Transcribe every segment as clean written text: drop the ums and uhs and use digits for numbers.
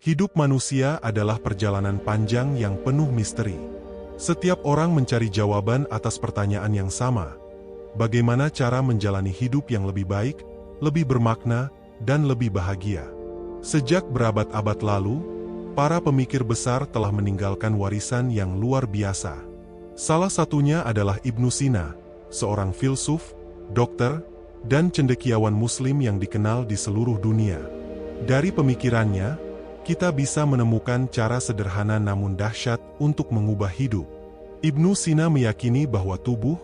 Hidup manusia adalah perjalanan panjang yang penuh misteri. Setiap orang mencari jawaban atas pertanyaan yang sama. Bagaimana cara menjalani hidup yang lebih baik, lebih bermakna, dan lebih bahagia? Sejak berabad-abad lalu, para pemikir besar telah meninggalkan warisan yang luar biasa. Salah satunya adalah Ibnu Sina, seorang filsuf, dokter, dan cendekiawan Muslim yang dikenal di seluruh dunia. Dari pemikirannya, kita bisa menemukan cara sederhana namun dahsyat untuk mengubah hidup. Ibnu Sina meyakini bahwa tubuh,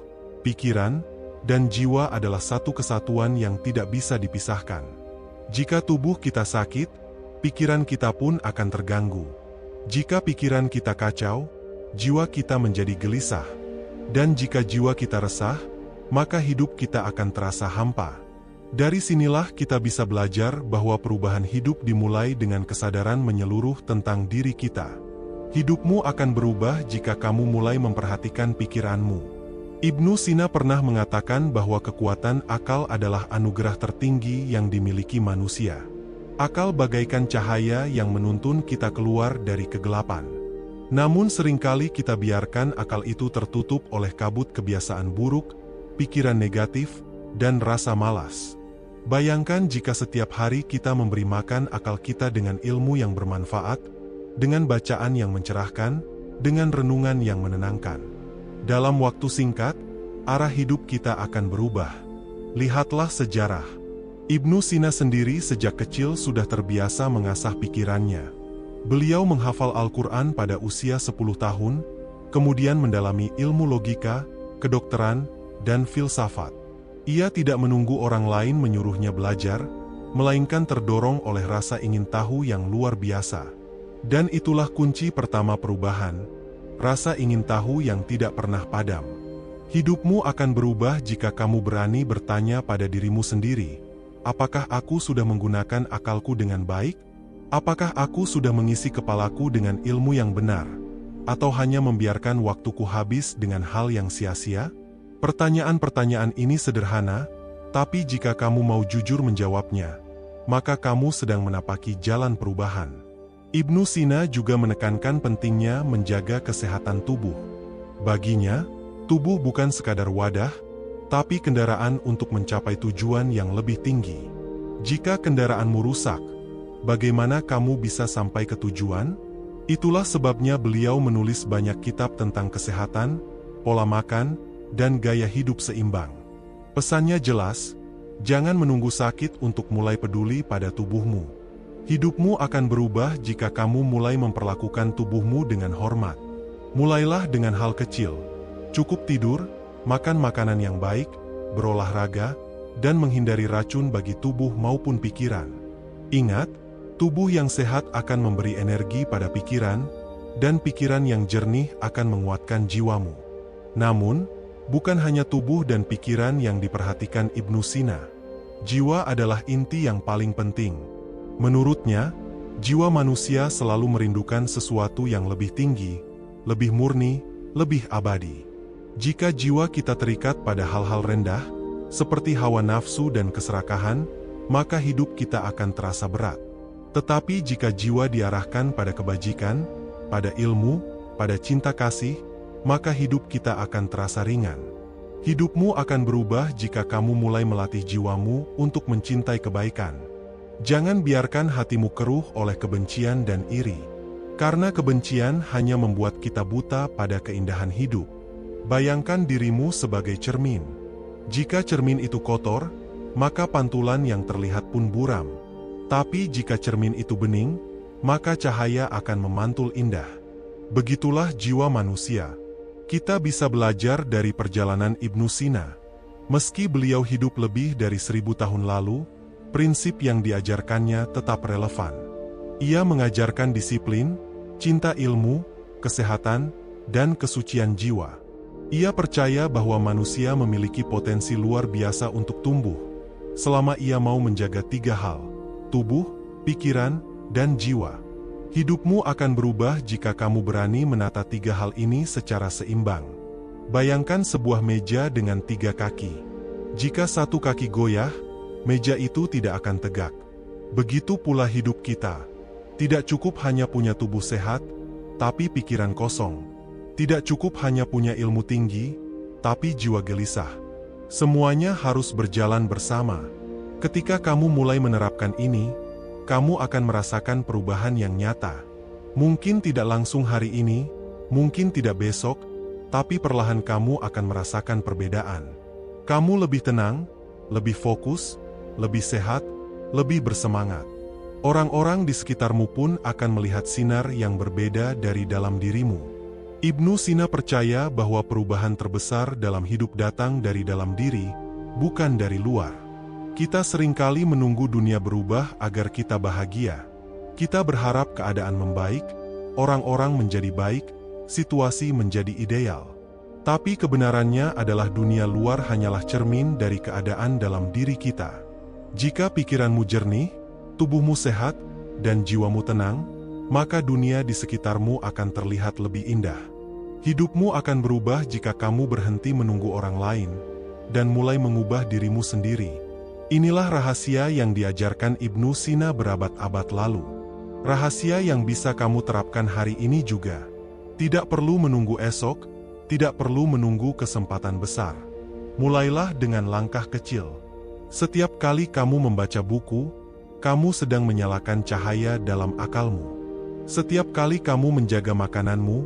pikiran, dan jiwa adalah satu kesatuan yang tidak bisa dipisahkan. Jika tubuh kita sakit, pikiran kita pun akan terganggu. Jika pikiran kita kacau, jiwa kita menjadi gelisah. Dan jika jiwa kita resah, maka hidup kita akan terasa hampa. Dari sinilah kita bisa belajar bahwa perubahan hidup dimulai dengan kesadaran menyeluruh tentang diri kita. Hidupmu akan berubah jika kamu mulai memperhatikan pikiranmu. Ibnu Sina pernah mengatakan bahwa kekuatan akal adalah anugerah tertinggi yang dimiliki manusia. Akal bagaikan cahaya yang menuntun kita keluar dari kegelapan. Namun seringkali kita biarkan akal itu tertutup oleh kabut kebiasaan buruk, pikiran negatif, dan rasa malas. Bayangkan jika setiap hari kita memberi makan akal kita dengan ilmu yang bermanfaat, dengan bacaan yang mencerahkan, dengan renungan yang menenangkan. Dalam waktu singkat, arah hidup kita akan berubah. Lihatlah sejarah. Ibnu Sina sendiri sejak kecil sudah terbiasa mengasah pikirannya. Beliau menghafal Al-Quran pada usia 10 tahun, kemudian mendalami ilmu logika, kedokteran, dan filsafat. Ia tidak menunggu orang lain menyuruhnya belajar, melainkan terdorong oleh rasa ingin tahu yang luar biasa. Dan itulah kunci pertama perubahan, rasa ingin tahu yang tidak pernah padam. Hidupmu akan berubah jika kamu berani bertanya pada dirimu sendiri, apakah aku sudah menggunakan akalku dengan baik? Apakah aku sudah mengisi kepalaku dengan ilmu yang benar? Atau hanya membiarkan waktuku habis dengan hal yang sia-sia? Pertanyaan-pertanyaan ini sederhana, tapi jika kamu mau jujur menjawabnya, maka kamu sedang menapaki jalan perubahan. Ibnu Sina juga menekankan pentingnya menjaga kesehatan tubuh. Baginya, tubuh bukan sekadar wadah, tapi kendaraan untuk mencapai tujuan yang lebih tinggi. Jika kendaraanmu rusak, bagaimana kamu bisa sampai ke tujuan? Itulah sebabnya beliau menulis banyak kitab tentang kesehatan, pola makan, dan gaya hidup seimbang. Pesannya jelas, jangan menunggu sakit untuk mulai peduli pada tubuhmu. Hidupmu akan berubah jika kamu mulai memperlakukan tubuhmu dengan hormat. Mulailah dengan hal kecil, cukup tidur, makan makanan yang baik, berolahraga, dan menghindari racun bagi tubuh maupun pikiran. Ingat, tubuh yang sehat akan memberi energi pada pikiran, dan pikiran yang jernih akan menguatkan jiwamu. Namun, bukan hanya tubuh dan pikiran yang diperhatikan Ibnu Sina. Jiwa adalah inti yang paling penting. Menurutnya, jiwa manusia selalu merindukan sesuatu yang lebih tinggi, lebih murni, lebih abadi. Jika jiwa kita terikat pada hal-hal rendah, seperti hawa nafsu dan keserakahan, maka hidup kita akan terasa berat. Tetapi jika jiwa diarahkan pada kebajikan, pada ilmu, pada cinta kasih, maka hidup kita akan terasa ringan. Hidupmu akan berubah jika kamu mulai melatih jiwamu untuk mencintai kebaikan. Jangan biarkan hatimu keruh oleh kebencian dan iri. Karena kebencian hanya membuat kita buta pada keindahan hidup. Bayangkan dirimu sebagai cermin. Jika cermin itu kotor, maka pantulan yang terlihat pun buram. Tapi jika cermin itu bening, maka cahaya akan memantul indah. Begitulah jiwa manusia. Kita bisa belajar dari perjalanan Ibnu Sina. Meski beliau hidup lebih dari 1000 tahun lalu, prinsip yang diajarkannya tetap relevan. Ia mengajarkan disiplin, cinta ilmu, kesehatan, dan kesucian jiwa. Ia percaya bahwa manusia memiliki potensi luar biasa untuk tumbuh, selama ia mau menjaga 3 hal: tubuh, pikiran, dan jiwa. Hidupmu akan berubah jika kamu berani menata 3 hal ini secara seimbang. Bayangkan sebuah meja dengan 3 kaki. Jika satu kaki goyah, meja itu tidak akan tegak. Begitu pula hidup kita. Tidak cukup hanya punya tubuh sehat, tapi pikiran kosong. Tidak cukup hanya punya ilmu tinggi, tapi jiwa gelisah. Semuanya harus berjalan bersama. Ketika kamu mulai menerapkan ini, kamu akan merasakan perubahan yang nyata. Mungkin tidak langsung hari ini, mungkin tidak besok, tapi perlahan kamu akan merasakan perbedaan. Kamu lebih tenang, lebih fokus, lebih sehat, lebih bersemangat. Orang-orang di sekitarmu pun akan melihat sinar yang berbeda dari dalam dirimu. Ibnu Sina percaya bahwa perubahan terbesar dalam hidup datang dari dalam diri, bukan dari luar. Kita seringkali menunggu dunia berubah agar kita bahagia. Kita berharap keadaan membaik, orang-orang menjadi baik, situasi menjadi ideal. Tapi kebenarannya adalah dunia luar hanyalah cermin dari keadaan dalam diri kita. Jika pikiranmu jernih, tubuhmu sehat, dan jiwamu tenang, maka dunia di sekitarmu akan terlihat lebih indah. Hidupmu akan berubah jika kamu berhenti menunggu orang lain, dan mulai mengubah dirimu sendiri. Inilah rahasia yang diajarkan Ibnu Sina berabad-abad lalu. Rahasia yang bisa kamu terapkan hari ini juga. Tidak perlu menunggu esok, tidak perlu menunggu kesempatan besar. Mulailah dengan langkah kecil. Setiap kali kamu membaca buku, kamu sedang menyalakan cahaya dalam akalmu. Setiap kali kamu menjaga makananmu,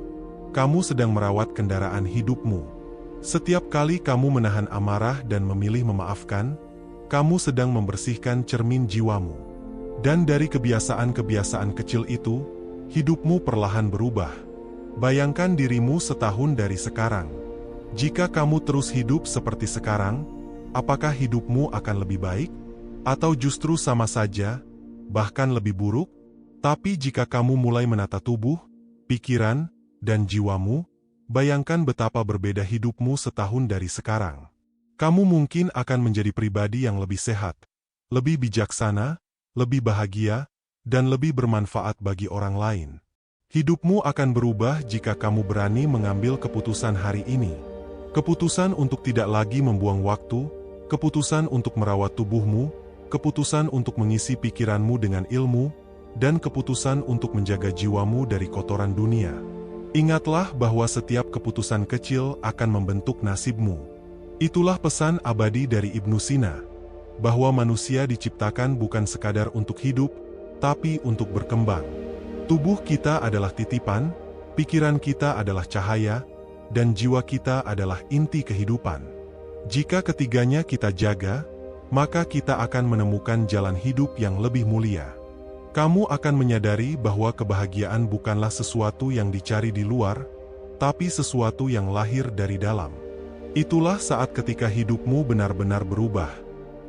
kamu sedang merawat kendaraan hidupmu. Setiap kali kamu menahan amarah dan memilih memaafkan, kamu sedang membersihkan cermin jiwamu. Dan dari kebiasaan-kebiasaan kecil itu, hidupmu perlahan berubah. Bayangkan dirimu setahun dari sekarang. Jika kamu terus hidup seperti sekarang, apakah hidupmu akan lebih baik? Atau justru sama saja, bahkan lebih buruk? Tapi jika kamu mulai menata tubuh, pikiran, dan jiwamu, bayangkan betapa berbeda hidupmu setahun dari sekarang. Kamu mungkin akan menjadi pribadi yang lebih sehat, lebih bijaksana, lebih bahagia, dan lebih bermanfaat bagi orang lain. Hidupmu akan berubah jika kamu berani mengambil keputusan hari ini. Keputusan untuk tidak lagi membuang waktu, keputusan untuk merawat tubuhmu, keputusan untuk mengisi pikiranmu dengan ilmu, dan keputusan untuk menjaga jiwamu dari kotoran dunia. Ingatlah bahwa setiap keputusan kecil akan membentuk nasibmu. Itulah pesan abadi dari Ibnu Sina, bahwa manusia diciptakan bukan sekadar untuk hidup, tapi untuk berkembang. Tubuh kita adalah titipan, pikiran kita adalah cahaya, dan jiwa kita adalah inti kehidupan. Jika ketiganya kita jaga, maka kita akan menemukan jalan hidup yang lebih mulia. Kamu akan menyadari bahwa kebahagiaan bukanlah sesuatu yang dicari di luar, tapi sesuatu yang lahir dari dalam. Itulah saat ketika hidupmu benar-benar berubah.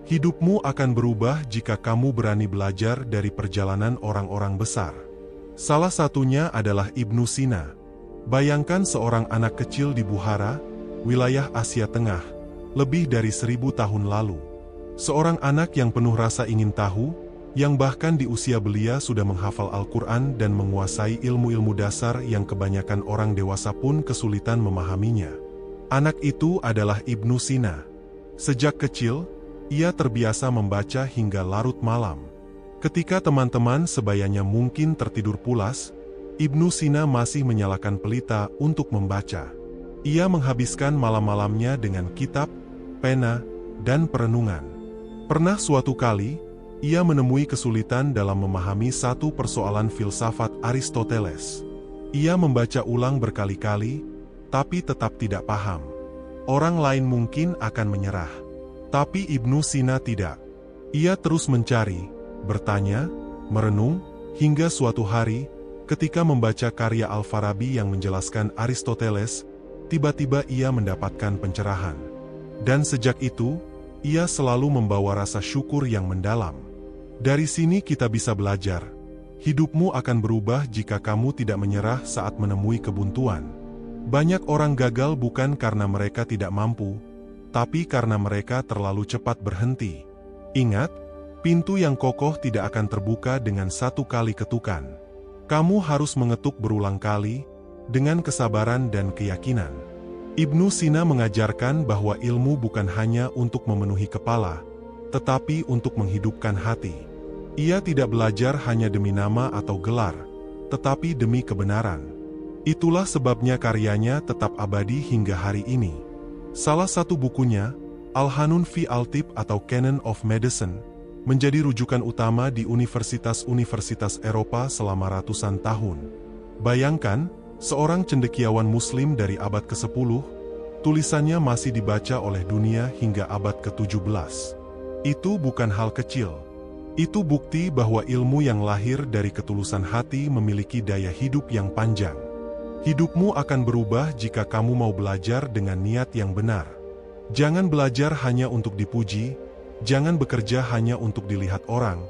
Hidupmu akan berubah jika kamu berani belajar dari perjalanan orang-orang besar. Salah satunya adalah Ibnu Sina. Bayangkan seorang anak kecil di Bukhara, wilayah Asia Tengah, lebih dari 1000 tahun lalu. Seorang anak yang penuh rasa ingin tahu, yang bahkan di usia belia sudah menghafal Al-Quran dan menguasai ilmu-ilmu dasar yang kebanyakan orang dewasa pun kesulitan memahaminya. Anak itu adalah Ibnu Sina. Sejak kecil, ia terbiasa membaca hingga larut malam. Ketika teman-teman sebayanya mungkin tertidur pulas, Ibnu Sina masih menyalakan pelita untuk membaca. Ia menghabiskan malam-malamnya dengan kitab, pena, dan perenungan. Pernah suatu kali, ia menemui kesulitan dalam memahami satu persoalan filsafat Aristoteles. Ia membaca ulang berkali-kali, tapi tetap tidak paham. Orang lain mungkin akan menyerah. Tapi Ibnu Sina tidak. Ia terus mencari, bertanya, merenung, hingga suatu hari, ketika membaca karya Al-Farabi yang menjelaskan Aristoteles, tiba-tiba ia mendapatkan pencerahan. Dan sejak itu, ia selalu membawa rasa syukur yang mendalam. Dari sini kita bisa belajar. Hidupmu akan berubah jika kamu tidak menyerah saat menemui kebuntuan. Banyak orang gagal bukan karena mereka tidak mampu, tapi karena mereka terlalu cepat berhenti. Ingat, pintu yang kokoh tidak akan terbuka dengan satu kali ketukan. Kamu harus mengetuk berulang kali, dengan kesabaran dan keyakinan. Ibnu Sina mengajarkan bahwa ilmu bukan hanya untuk memenuhi kepala, tetapi untuk menghidupkan hati. Ia tidak belajar hanya demi nama atau gelar, tetapi demi kebenaran. Itulah sebabnya karyanya tetap abadi hingga hari ini. Salah satu bukunya, Al-Hanun fi Al-Tib atau Canon of Medicine, menjadi rujukan utama di universitas-universitas Eropa selama ratusan tahun. Bayangkan, seorang cendekiawan Muslim dari abad ke-10, tulisannya masih dibaca oleh dunia hingga abad ke-17. Itu bukan hal kecil. Itu bukti bahwa ilmu yang lahir dari ketulusan hati memiliki daya hidup yang panjang. Hidupmu akan berubah jika kamu mau belajar dengan niat yang benar. Jangan belajar hanya untuk dipuji, jangan bekerja hanya untuk dilihat orang,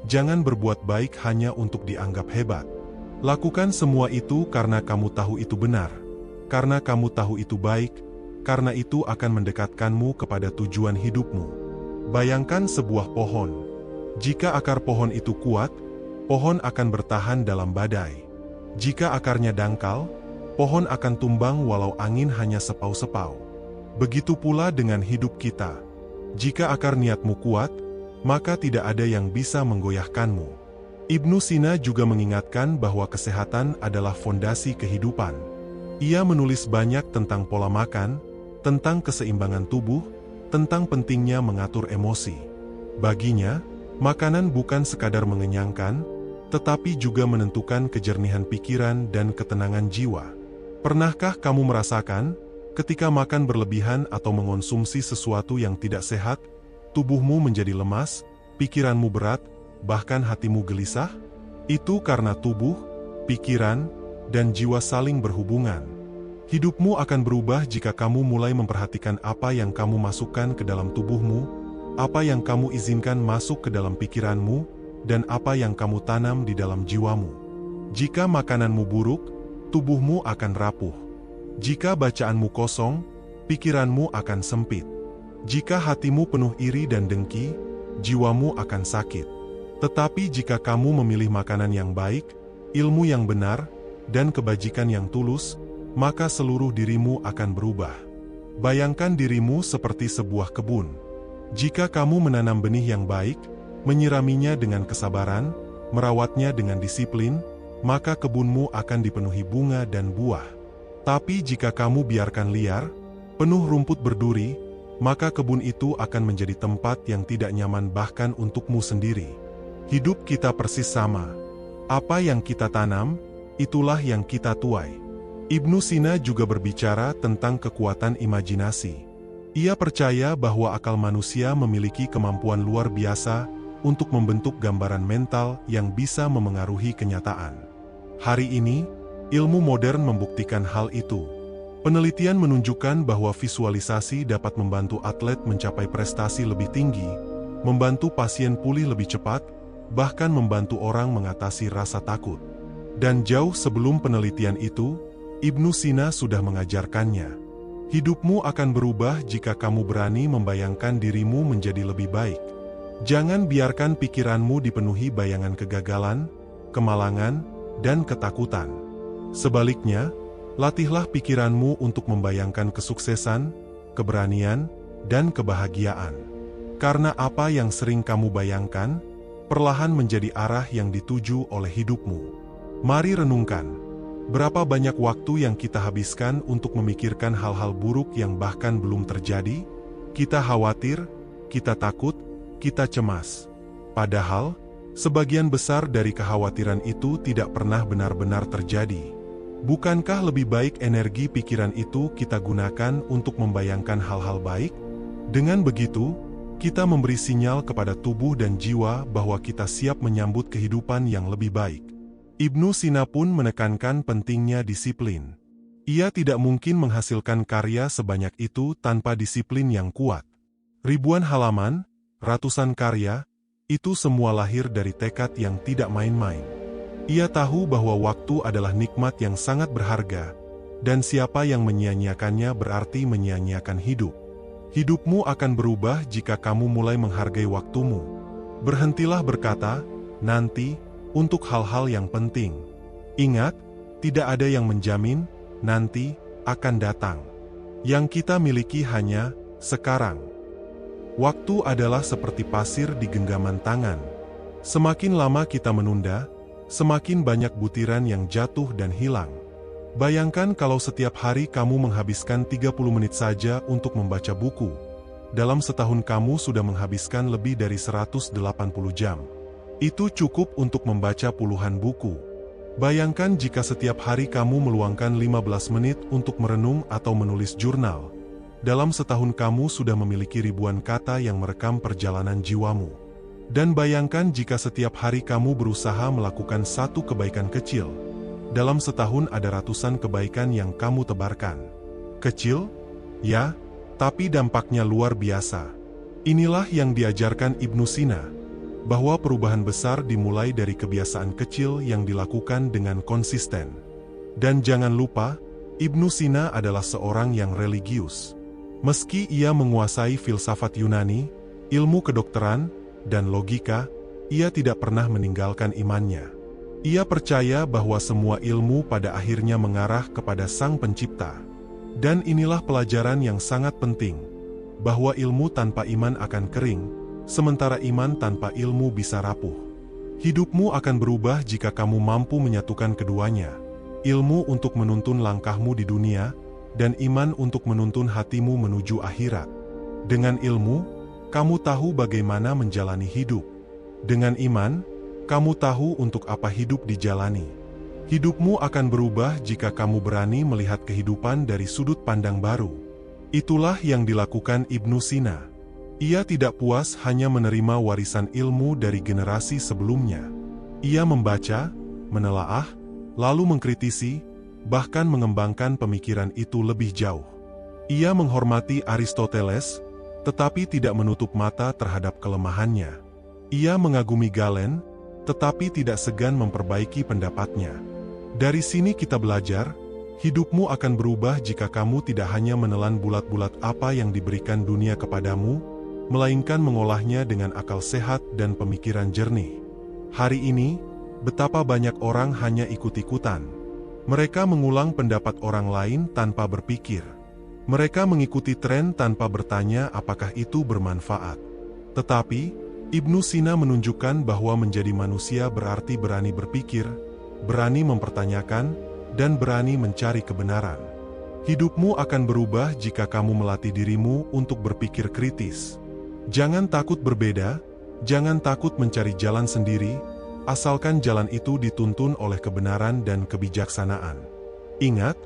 jangan berbuat baik hanya untuk dianggap hebat. Lakukan semua itu karena kamu tahu itu benar, karena kamu tahu itu baik, karena itu akan mendekatkanmu kepada tujuan hidupmu. Bayangkan sebuah pohon. Jika akar pohon itu kuat, pohon akan bertahan dalam badai. Jika akarnya dangkal, pohon akan tumbang walau angin hanya sepau-sepau. Begitu pula dengan hidup kita. Jika akar niatmu kuat, maka tidak ada yang bisa menggoyahkanmu. Ibnu Sina juga mengingatkan bahwa kesehatan adalah fondasi kehidupan. Ia menulis banyak tentang pola makan, tentang keseimbangan tubuh, tentang pentingnya mengatur emosi. Baginya, makanan bukan sekadar mengenyangkan, tetapi juga menentukan kejernihan pikiran dan ketenangan jiwa. Pernahkah kamu merasakan, ketika makan berlebihan atau mengonsumsi sesuatu yang tidak sehat, tubuhmu menjadi lemas, pikiranmu berat, bahkan hatimu gelisah? Itu karena tubuh, pikiran, dan jiwa saling berhubungan. Hidupmu akan berubah jika kamu mulai memperhatikan apa yang kamu masukkan ke dalam tubuhmu, apa yang kamu izinkan masuk ke dalam pikiranmu, dan apa yang kamu tanam di dalam jiwamu. Jika makananmu buruk, tubuhmu akan rapuh. Jika bacaanmu kosong, pikiranmu akan sempit. Jika hatimu penuh iri dan dengki, jiwamu akan sakit. Tetapi jika kamu memilih makanan yang baik, ilmu yang benar, dan kebajikan yang tulus, maka seluruh dirimu akan berubah. Bayangkan dirimu seperti sebuah kebun. Jika kamu menanam benih yang baik, menyiraminya dengan kesabaran, merawatnya dengan disiplin, maka kebunmu akan dipenuhi bunga dan buah. Tapi jika kamu biarkan liar, penuh rumput berduri, maka kebun itu akan menjadi tempat yang tidak nyaman bahkan untukmu sendiri. Hidup kita persis sama. Apa yang kita tanam, itulah yang kita tuai. Ibnu Sina juga berbicara tentang kekuatan imajinasi. Ia percaya bahwa akal manusia memiliki kemampuan luar biasa untuk membentuk gambaran mental yang bisa memengaruhi kenyataan. Hari ini, ilmu modern membuktikan hal itu. Penelitian menunjukkan bahwa visualisasi dapat membantu atlet mencapai prestasi lebih tinggi, membantu pasien pulih lebih cepat, bahkan membantu orang mengatasi rasa takut. Dan jauh sebelum penelitian itu, Ibnu Sina sudah mengajarkannya. Hidupmu akan berubah jika kamu berani membayangkan dirimu menjadi lebih baik. Jangan biarkan pikiranmu dipenuhi bayangan kegagalan, kemalangan, dan ketakutan. Sebaliknya, latihlah pikiranmu untuk membayangkan kesuksesan, keberanian, dan kebahagiaan. Karena apa yang sering kamu bayangkan, perlahan menjadi arah yang dituju oleh hidupmu. Mari renungkan. Berapa banyak waktu yang kita habiskan untuk memikirkan hal-hal buruk yang bahkan belum terjadi? Kita khawatir, kita takut, kita cemas. Padahal, sebagian besar dari kekhawatiran itu tidak pernah benar-benar terjadi. Bukankah lebih baik energi pikiran itu kita gunakan untuk membayangkan hal-hal baik? Dengan begitu, kita memberi sinyal kepada tubuh dan jiwa bahwa kita siap menyambut kehidupan yang lebih baik. Ibnu Sina pun menekankan pentingnya disiplin. Ia tidak mungkin menghasilkan karya sebanyak itu tanpa disiplin yang kuat. Ribuan halaman, ratusan karya, itu semua lahir dari tekad yang tidak main-main. Ia tahu bahwa waktu adalah nikmat yang sangat berharga, dan siapa yang menyia-nyiakannya berarti menyia-nyiakan hidup. Hidupmu akan berubah jika kamu mulai menghargai waktumu. Berhentilah berkata, nanti, untuk hal-hal yang penting. Ingat, tidak ada yang menjamin, nanti, akan datang. Yang kita miliki hanya, sekarang. Waktu adalah seperti pasir di genggaman tangan. Semakin lama kita menunda, semakin banyak butiran yang jatuh dan hilang. Bayangkan kalau setiap hari kamu menghabiskan 30 menit saja untuk membaca buku. Dalam setahun kamu sudah menghabiskan lebih dari 180 jam. Itu cukup untuk membaca puluhan buku. Bayangkan jika setiap hari kamu meluangkan 15 menit untuk merenung atau menulis jurnal. Dalam setahun kamu sudah memiliki ribuan kata yang merekam perjalanan jiwamu. Dan bayangkan jika setiap hari kamu berusaha melakukan satu kebaikan kecil. Dalam setahun ada ratusan kebaikan yang kamu tebarkan. Kecil? Ya, tapi dampaknya luar biasa. Inilah yang diajarkan Ibnu Sina, bahwa perubahan besar dimulai dari kebiasaan kecil yang dilakukan dengan konsisten. Dan jangan lupa, Ibnu Sina adalah seorang yang religius. Meski ia menguasai filsafat Yunani, ilmu kedokteran, dan logika, ia tidak pernah meninggalkan imannya. Ia percaya bahwa semua ilmu pada akhirnya mengarah kepada Sang Pencipta. Dan inilah pelajaran yang sangat penting, bahwa ilmu tanpa iman akan kering, sementara iman tanpa ilmu bisa rapuh. Hidupmu akan berubah jika kamu mampu menyatukan keduanya. Ilmu untuk menuntun langkahmu di dunia, dan iman untuk menuntun hatimu menuju akhirat. Dengan ilmu, kamu tahu bagaimana menjalani hidup. Dengan iman, kamu tahu untuk apa hidup dijalani. Hidupmu akan berubah jika kamu berani melihat kehidupan dari sudut pandang baru. Itulah yang dilakukan Ibnu Sina. Ia tidak puas hanya menerima warisan ilmu dari generasi sebelumnya. Ia membaca, menelaah, lalu mengkritisi, bahkan mengembangkan pemikiran itu lebih jauh. Ia menghormati Aristoteles, tetapi tidak menutup mata terhadap kelemahannya. Ia mengagumi Galen, tetapi tidak segan memperbaiki pendapatnya. Dari sini kita belajar, hidupmu akan berubah jika kamu tidak hanya menelan bulat-bulat apa yang diberikan dunia kepadamu, melainkan mengolahnya dengan akal sehat dan pemikiran jernih. Hari ini, betapa banyak orang hanya ikut-ikutan. Mereka mengulang pendapat orang lain tanpa berpikir. Mereka mengikuti tren tanpa bertanya apakah itu bermanfaat. Tetapi, Ibnu Sina menunjukkan bahwa menjadi manusia berarti berani berpikir, berani mempertanyakan, dan berani mencari kebenaran. Hidupmu akan berubah jika kamu melatih dirimu untuk berpikir kritis. Jangan takut berbeda, jangan takut mencari jalan sendiri, asalkan jalan itu dituntun oleh kebenaran dan kebijaksanaan. Ingat,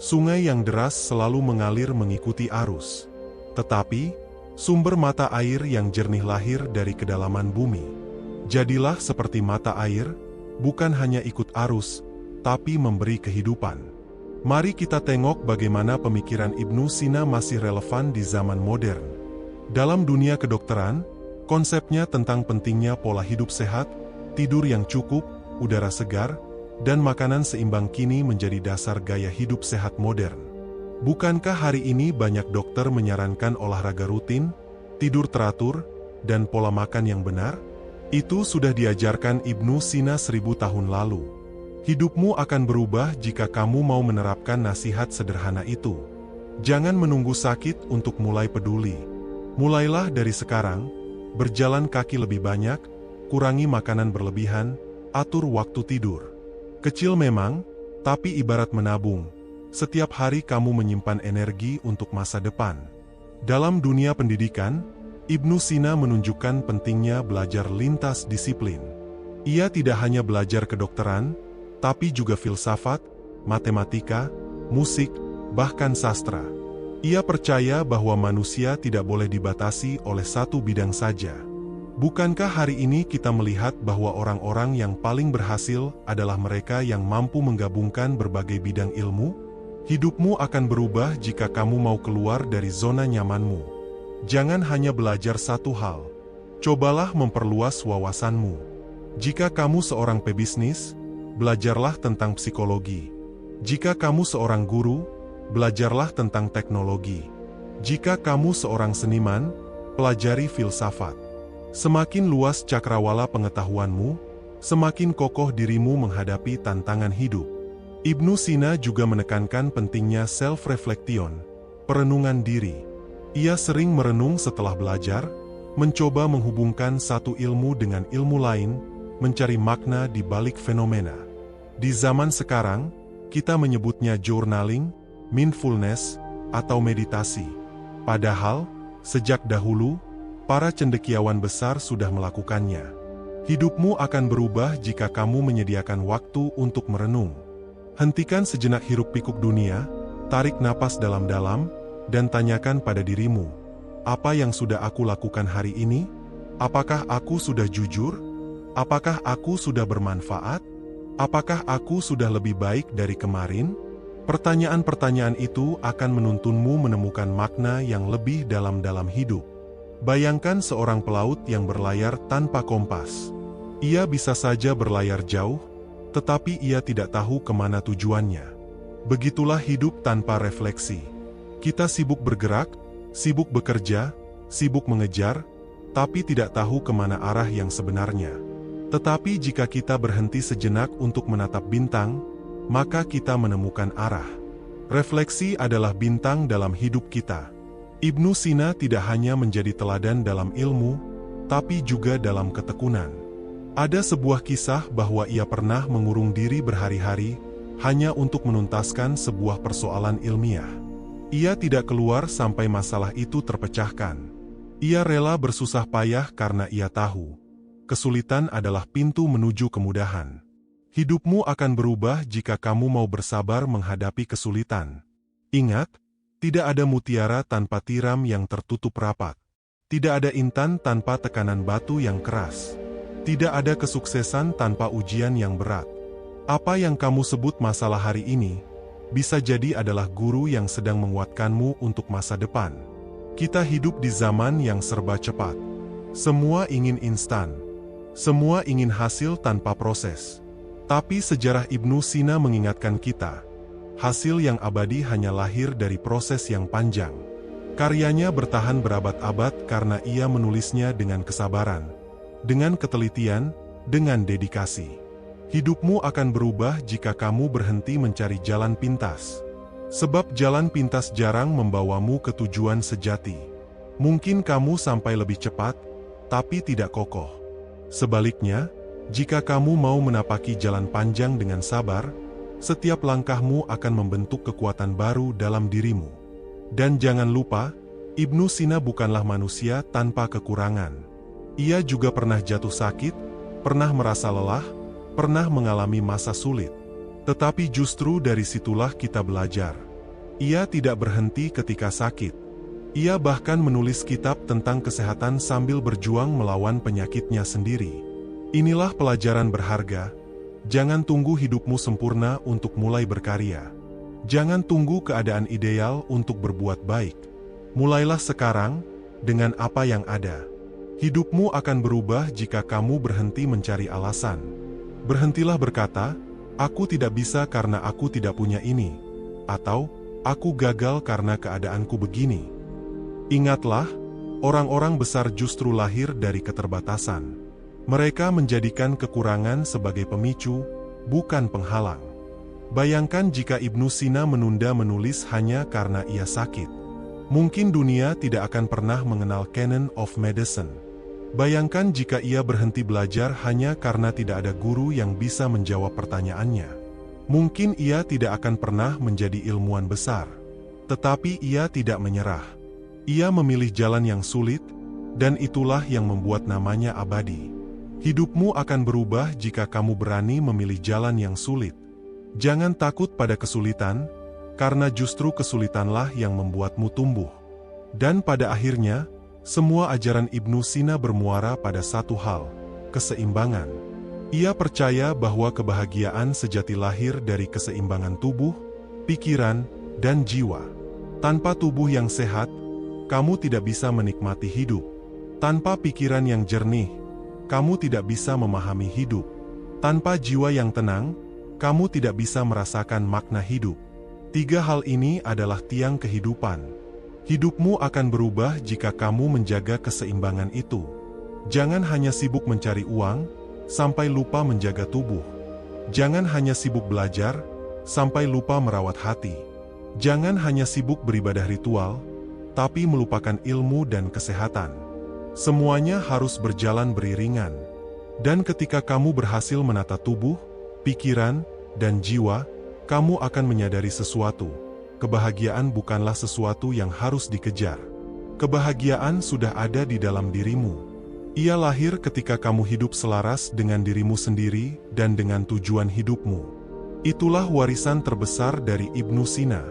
sungai yang deras selalu mengalir mengikuti arus. Tetapi, sumber mata air yang jernih lahir dari kedalaman bumi. Jadilah seperti mata air, bukan hanya ikut arus, tapi memberi kehidupan. Mari kita tengok bagaimana pemikiran Ibnu Sina masih relevan di zaman modern. Dalam dunia kedokteran, konsepnya tentang pentingnya pola hidup sehat, tidur yang cukup, udara segar, dan makanan seimbang kini menjadi dasar gaya hidup sehat modern. Bukankah hari ini banyak dokter menyarankan olahraga rutin, tidur teratur, dan pola makan yang benar? Itu sudah diajarkan Ibnu Sina 1000 tahun lalu. Hidupmu akan berubah jika kamu mau menerapkan nasihat sederhana itu. Jangan menunggu sakit untuk mulai peduli. Mulailah dari sekarang, berjalan kaki lebih banyak, kurangi makanan berlebihan, atur waktu tidur. Kecil memang, tapi ibarat menabung. Setiap hari kamu menyimpan energi untuk masa depan. Dalam dunia pendidikan, Ibnu Sina menunjukkan pentingnya belajar lintas disiplin. Ia tidak hanya belajar kedokteran, tapi juga filsafat, matematika, musik, bahkan sastra. Ia percaya bahwa manusia tidak boleh dibatasi oleh satu bidang saja. Bukankah hari ini kita melihat bahwa orang-orang yang paling berhasil adalah mereka yang mampu menggabungkan berbagai bidang ilmu? Hidupmu akan berubah jika kamu mau keluar dari zona nyamanmu. Jangan hanya belajar satu hal. Cobalah memperluas wawasanmu. Jika kamu seorang pebisnis, belajarlah tentang psikologi. Jika kamu seorang guru, belajarlah tentang teknologi. Jika kamu seorang seniman, pelajari filsafat. Semakin luas cakrawala pengetahuanmu, semakin kokoh dirimu menghadapi tantangan hidup. Ibnu Sina juga menekankan pentingnya self-reflection, perenungan diri. Ia sering merenung setelah belajar, mencoba menghubungkan satu ilmu dengan ilmu lain, mencari makna di balik fenomena. Di zaman sekarang, kita menyebutnya journaling, mindfulness, atau meditasi. Padahal, sejak dahulu, para cendekiawan besar sudah melakukannya. Hidupmu akan berubah jika kamu menyediakan waktu untuk merenung. Hentikan sejenak hiruk-pikuk dunia, tarik napas dalam-dalam, dan tanyakan pada dirimu, apa yang sudah aku lakukan hari ini? Apakah aku sudah jujur? Apakah aku sudah bermanfaat? Apakah aku sudah lebih baik dari kemarin? Pertanyaan-pertanyaan itu akan menuntunmu menemukan makna yang lebih dalam hidup. Bayangkan seorang pelaut yang berlayar tanpa kompas. Ia bisa saja berlayar jauh, tetapi ia tidak tahu kemana tujuannya. Begitulah hidup tanpa refleksi. Kita sibuk bergerak, sibuk bekerja, sibuk mengejar, tapi tidak tahu kemana arah yang sebenarnya. Tetapi jika kita berhenti sejenak untuk menatap bintang, maka kita menemukan arah. Refleksi adalah bintang dalam hidup kita. Ibnu Sina tidak hanya menjadi teladan dalam ilmu, tapi juga dalam ketekunan. Ada sebuah kisah bahwa ia pernah mengurung diri berhari-hari, hanya untuk menuntaskan sebuah persoalan ilmiah. Ia tidak keluar sampai masalah itu terpecahkan. Ia rela bersusah payah karena ia tahu, kesulitan adalah pintu menuju kemudahan. Hidupmu akan berubah jika kamu mau bersabar menghadapi kesulitan. Ingat, tidak ada mutiara tanpa tiram yang tertutup rapat. Tidak ada intan tanpa tekanan batu yang keras. Tidak ada kesuksesan tanpa ujian yang berat. Apa yang kamu sebut masalah hari ini, bisa jadi adalah guru yang sedang menguatkanmu untuk masa depan. Kita hidup di zaman yang serba cepat. Semua ingin instan. Semua ingin hasil tanpa proses. Tapi sejarah Ibnu Sina mengingatkan kita, hasil yang abadi hanya lahir dari proses yang panjang. Karyanya bertahan berabad-abad karena ia menulisnya dengan kesabaran, dengan ketelitian, dengan dedikasi. Hidupmu akan berubah jika kamu berhenti mencari jalan pintas. Sebab jalan pintas jarang membawamu ke tujuan sejati. Mungkin kamu sampai lebih cepat, tapi tidak kokoh. Sebaliknya, jika kamu mau menapaki jalan panjang dengan sabar, setiap langkahmu akan membentuk kekuatan baru dalam dirimu. Dan jangan lupa, Ibnu Sina bukanlah manusia tanpa kekurangan. Ia juga pernah jatuh sakit, pernah merasa lelah, pernah mengalami masa sulit. Tetapi justru dari situlah kita belajar. Ia tidak berhenti ketika sakit. Ia bahkan menulis kitab tentang kesehatan sambil berjuang melawan penyakitnya sendiri. Inilah pelajaran berharga. Jangan tunggu hidupmu sempurna untuk mulai berkarya. Jangan tunggu keadaan ideal untuk berbuat baik. Mulailah sekarang, dengan apa yang ada. Hidupmu akan berubah jika kamu berhenti mencari alasan. Berhentilah berkata, aku tidak bisa karena aku tidak punya ini. Atau, aku gagal karena keadaanku begini. Ingatlah, orang-orang besar justru lahir dari keterbatasan. Mereka menjadikan kekurangan sebagai pemicu, bukan penghalang. Bayangkan jika Ibnu Sina menunda menulis hanya karena ia sakit. Mungkin dunia tidak akan pernah mengenal canon of medicine. Bayangkan jika ia berhenti belajar hanya karena tidak ada guru yang bisa menjawab pertanyaannya. Mungkin ia tidak akan pernah menjadi ilmuwan besar. Tetapi ia tidak menyerah. Ia memilih jalan yang sulit, dan itulah yang membuat namanya abadi. Hidupmu akan berubah jika kamu berani memilih jalan yang sulit. Jangan takut pada kesulitan, karena justru kesulitanlah yang membuatmu tumbuh. Dan pada akhirnya, semua ajaran Ibnu Sina bermuara pada satu hal, keseimbangan. Ia percaya bahwa kebahagiaan sejati lahir dari keseimbangan tubuh, pikiran, dan jiwa. Tanpa tubuh yang sehat, kamu tidak bisa menikmati hidup. Tanpa pikiran yang jernih, kamu tidak bisa memahami hidup. Tanpa jiwa yang tenang, kamu tidak bisa merasakan makna hidup. Tiga hal ini adalah tiang kehidupan. Hidupmu akan berubah jika kamu menjaga keseimbangan itu. Jangan hanya sibuk mencari uang, sampai lupa menjaga tubuh. Jangan hanya sibuk belajar, sampai lupa merawat hati. Jangan hanya sibuk beribadah ritual, tapi melupakan ilmu dan kesehatan. Semuanya harus berjalan beriringan. Dan ketika kamu berhasil menata tubuh, pikiran, dan jiwa, kamu akan menyadari sesuatu. Kebahagiaan bukanlah sesuatu yang harus dikejar. Kebahagiaan sudah ada di dalam dirimu. Ia lahir ketika kamu hidup selaras dengan dirimu sendiri dan dengan tujuan hidupmu. Itulah warisan terbesar dari Ibnu Sina.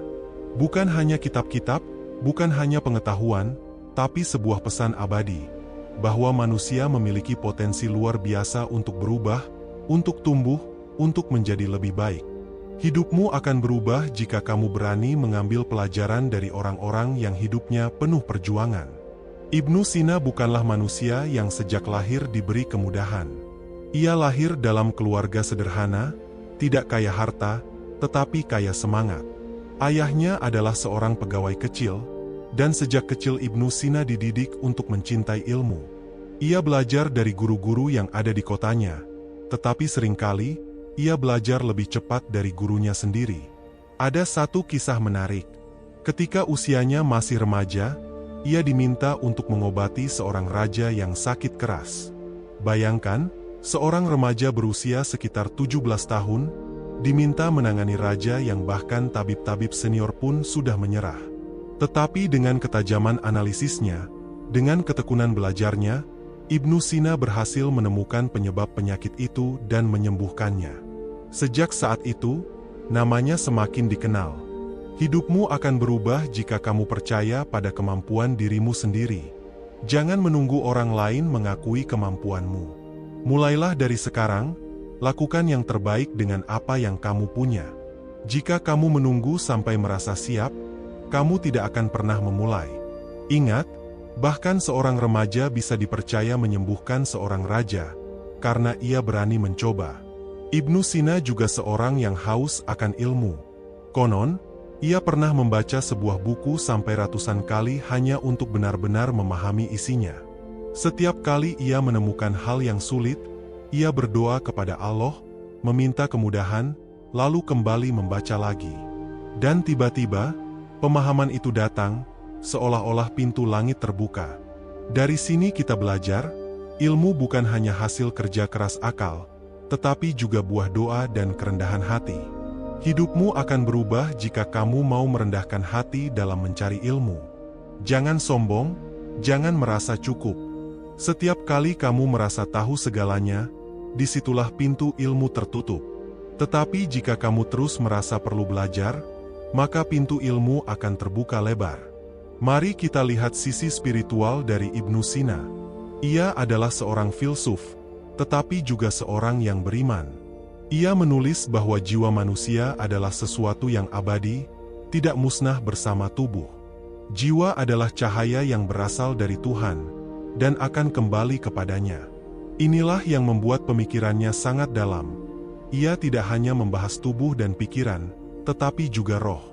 Bukan hanya kitab-kitab, bukan hanya pengetahuan, tapi sebuah pesan abadi, bahwa manusia memiliki potensi luar biasa untuk berubah, untuk tumbuh, untuk menjadi lebih baik. Hidupmu akan berubah jika kamu berani mengambil pelajaran dari orang-orang yang hidupnya penuh perjuangan. Ibnu Sina bukanlah manusia yang sejak lahir diberi kemudahan. Ia lahir dalam keluarga sederhana, tidak kaya harta, tetapi kaya semangat. Ayahnya adalah seorang pegawai kecil, dan sejak kecil Ibnu Sina dididik untuk mencintai ilmu. Ia belajar dari guru-guru yang ada di kotanya, tetapi seringkali ia belajar lebih cepat dari gurunya sendiri. Ada satu kisah menarik. Ketika usianya masih remaja, ia diminta untuk mengobati seorang raja yang sakit keras. Bayangkan, seorang remaja berusia sekitar 17 tahun, diminta menangani raja yang bahkan tabib-tabib senior pun sudah menyerah. Tetapi dengan ketajaman analisisnya, dengan ketekunan belajarnya, Ibnu Sina berhasil menemukan penyebab penyakit itu dan menyembuhkannya. Sejak saat itu, namanya semakin dikenal. Hidupmu akan berubah jika kamu percaya pada kemampuan dirimu sendiri. Jangan menunggu orang lain mengakui kemampuanmu. Mulailah dari sekarang, lakukan yang terbaik dengan apa yang kamu punya. Jika kamu menunggu sampai merasa siap, kamu tidak akan pernah memulai. Ingat, bahkan seorang remaja bisa dipercaya menyembuhkan seorang raja, karena ia berani mencoba. Ibnu Sina juga seorang yang haus akan ilmu. Konon, ia pernah membaca sebuah buku sampai ratusan kali hanya untuk benar-benar memahami isinya. Setiap kali ia menemukan hal yang sulit, ia berdoa kepada Allah, meminta kemudahan, lalu kembali membaca lagi. Dan tiba-tiba, pemahaman itu datang, seolah-olah pintu langit terbuka. Dari sini kita belajar, ilmu bukan hanya hasil kerja keras akal, tetapi juga buah doa dan kerendahan hati. Hidupmu akan berubah jika kamu mau merendahkan hati dalam mencari ilmu. Jangan sombong, jangan merasa cukup. Setiap kali kamu merasa tahu segalanya, disitulah pintu ilmu tertutup. Tetapi jika kamu terus merasa perlu belajar, maka pintu ilmu akan terbuka lebar. Mari kita lihat sisi spiritual dari Ibnu Sina. Ia adalah seorang filsuf, tetapi juga seorang yang beriman. Ia menulis bahwa jiwa manusia adalah sesuatu yang abadi, tidak musnah bersama tubuh. Jiwa adalah cahaya yang berasal dari Tuhan, dan akan kembali kepadanya. Inilah yang membuat pemikirannya sangat dalam. Ia tidak hanya membahas tubuh dan pikiran, tetapi juga roh.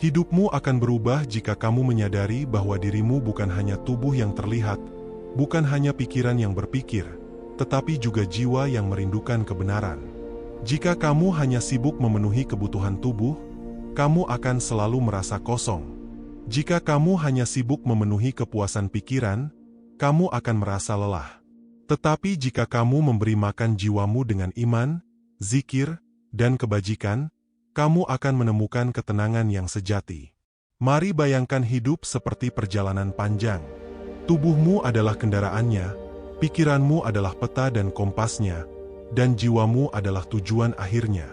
Hidupmu akan berubah jika kamu menyadari bahwa dirimu bukan hanya tubuh yang terlihat, bukan hanya pikiran yang berpikir, tetapi juga jiwa yang merindukan kebenaran. Jika kamu hanya sibuk memenuhi kebutuhan tubuh, kamu akan selalu merasa kosong. Jika kamu hanya sibuk memenuhi kepuasan pikiran, kamu akan merasa lelah. Tetapi jika kamu memberi makan jiwamu dengan iman, zikir, dan kebajikan, kamu akan menemukan ketenangan yang sejati. Mari bayangkan hidup seperti perjalanan panjang. Tubuhmu adalah kendaraannya, pikiranmu adalah peta dan kompasnya, dan jiwamu adalah tujuan akhirnya.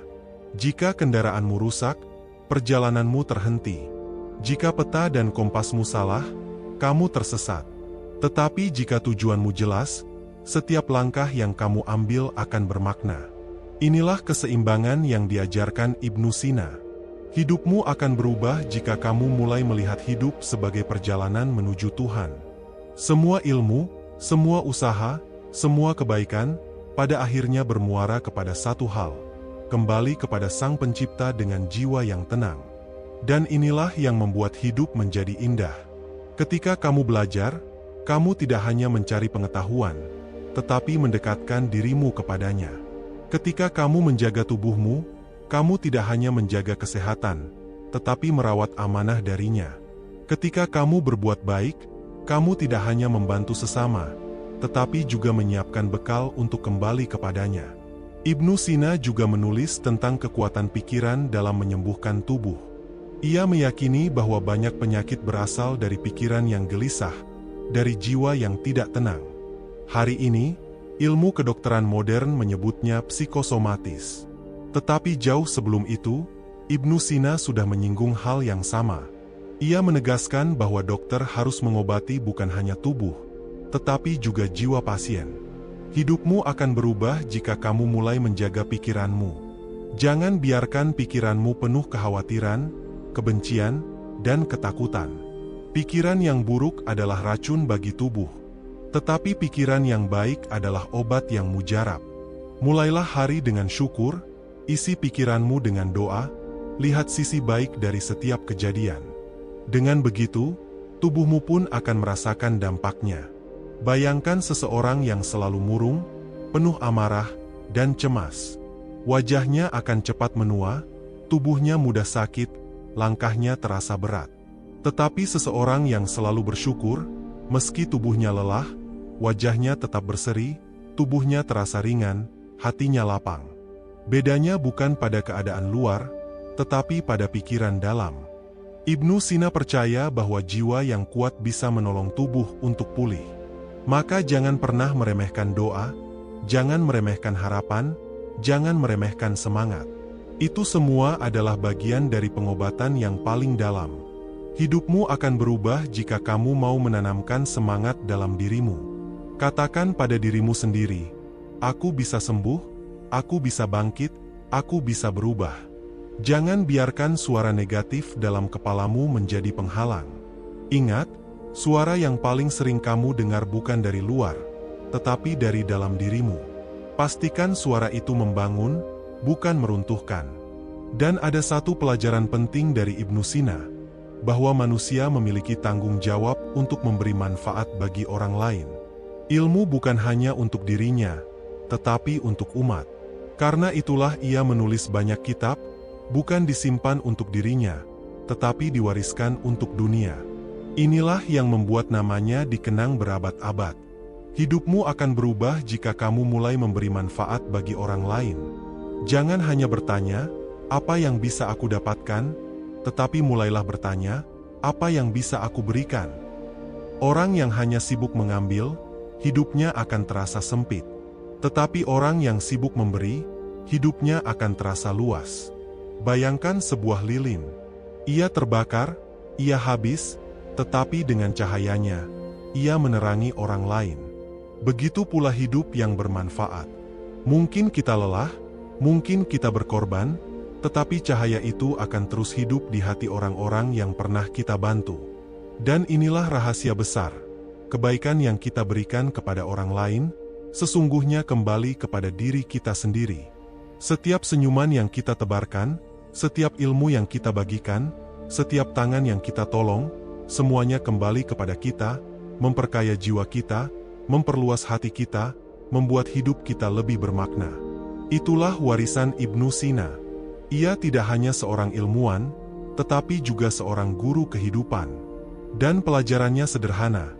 Jika kendaraanmu rusak, perjalananmu terhenti. Jika peta dan kompasmu salah, kamu tersesat. Tetapi jika tujuanmu jelas, setiap langkah yang kamu ambil akan bermakna. Inilah keseimbangan yang diajarkan Ibnu Sina. Hidupmu akan berubah jika kamu mulai melihat hidup sebagai perjalanan menuju Tuhan. Semua ilmu, semua usaha, semua kebaikan, pada akhirnya bermuara kepada satu hal, kembali kepada Sang Pencipta dengan jiwa yang tenang. Dan inilah yang membuat hidup menjadi indah. Ketika kamu belajar, kamu tidak hanya mencari pengetahuan, tetapi mendekatkan dirimu kepadanya. Ketika kamu menjaga tubuhmu, kamu tidak hanya menjaga kesehatan, tetapi merawat amanah darinya. Ketika kamu berbuat baik, kamu tidak hanya membantu sesama, tetapi juga menyiapkan bekal untuk kembali kepadanya. Ibnu Sina juga menulis tentang kekuatan pikiran dalam menyembuhkan tubuh. Ia meyakini bahwa banyak penyakit berasal dari pikiran yang gelisah, dari jiwa yang tidak tenang. Hari ini, ilmu kedokteran modern menyebutnya psikosomatis. Tetapi jauh sebelum itu, Ibnu Sina sudah menyinggung hal yang sama. Ia menegaskan bahwa dokter harus mengobati bukan hanya tubuh, tetapi juga jiwa pasien. Hidupmu akan berubah jika kamu mulai menjaga pikiranmu. Jangan biarkan pikiranmu penuh kekhawatiran, kebencian, dan ketakutan. Pikiran yang buruk adalah racun bagi tubuh, tetapi pikiran yang baik adalah obat yang mujarab. Mulailah hari dengan syukur, isi pikiranmu dengan doa, lihat sisi baik dari setiap kejadian. Dengan begitu, tubuhmu pun akan merasakan dampaknya. Bayangkan seseorang yang selalu murung, penuh amarah, dan cemas. Wajahnya akan cepat menua, tubuhnya mudah sakit, langkahnya terasa berat. Tetapi seseorang yang selalu bersyukur, meski tubuhnya lelah, wajahnya tetap berseri, tubuhnya terasa ringan, hatinya lapang. Bedanya bukan pada keadaan luar, tetapi pada pikiran dalam. Ibnu Sina percaya bahwa jiwa yang kuat bisa menolong tubuh untuk pulih. Maka jangan pernah meremehkan doa, jangan meremehkan harapan, jangan meremehkan semangat. Itu semua adalah bagian dari pengobatan yang paling dalam. Hidupmu akan berubah jika kamu mau menanamkan semangat dalam dirimu. Katakan pada dirimu sendiri, aku bisa sembuh, aku bisa bangkit, aku bisa berubah. Jangan biarkan suara negatif dalam kepalamu menjadi penghalang. Ingat, suara yang paling sering kamu dengar bukan dari luar, tetapi dari dalam dirimu. Pastikan suara itu membangun, bukan meruntuhkan. Dan ada satu pelajaran penting dari Ibnu Sina, bahwa manusia memiliki tanggung jawab untuk memberi manfaat bagi orang lain. Ilmu bukan hanya untuk dirinya, tetapi untuk umat. Karena itulah ia menulis banyak kitab, bukan disimpan untuk dirinya, tetapi diwariskan untuk dunia. Inilah yang membuat namanya dikenang berabad-abad. Hidupmu akan berubah jika kamu mulai memberi manfaat bagi orang lain. Jangan hanya bertanya, apa yang bisa aku dapatkan? Tetapi mulailah bertanya, apa yang bisa aku berikan? Orang yang hanya sibuk mengambil, hidupnya akan terasa sempit. Tetapi orang yang sibuk memberi, hidupnya akan terasa luas. Bayangkan sebuah lilin. Ia terbakar, ia habis, tetapi dengan cahayanya, ia menerangi orang lain. Begitu pula hidup yang bermanfaat. Mungkin kita lelah, mungkin kita berkorban, tetapi cahaya itu akan terus hidup di hati orang-orang yang pernah kita bantu. Dan inilah rahasia besar. Kebaikan yang kita berikan kepada orang lain, sesungguhnya kembali kepada diri kita sendiri. Setiap senyuman yang kita tebarkan, setiap ilmu yang kita bagikan, setiap tangan yang kita tolong, semuanya kembali kepada kita, memperkaya jiwa kita, memperluas hati kita, membuat hidup kita lebih bermakna. Itulah warisan Ibnu Sina. Ia tidak hanya seorang ilmuwan, tetapi juga seorang guru kehidupan. Dan pelajarannya sederhana.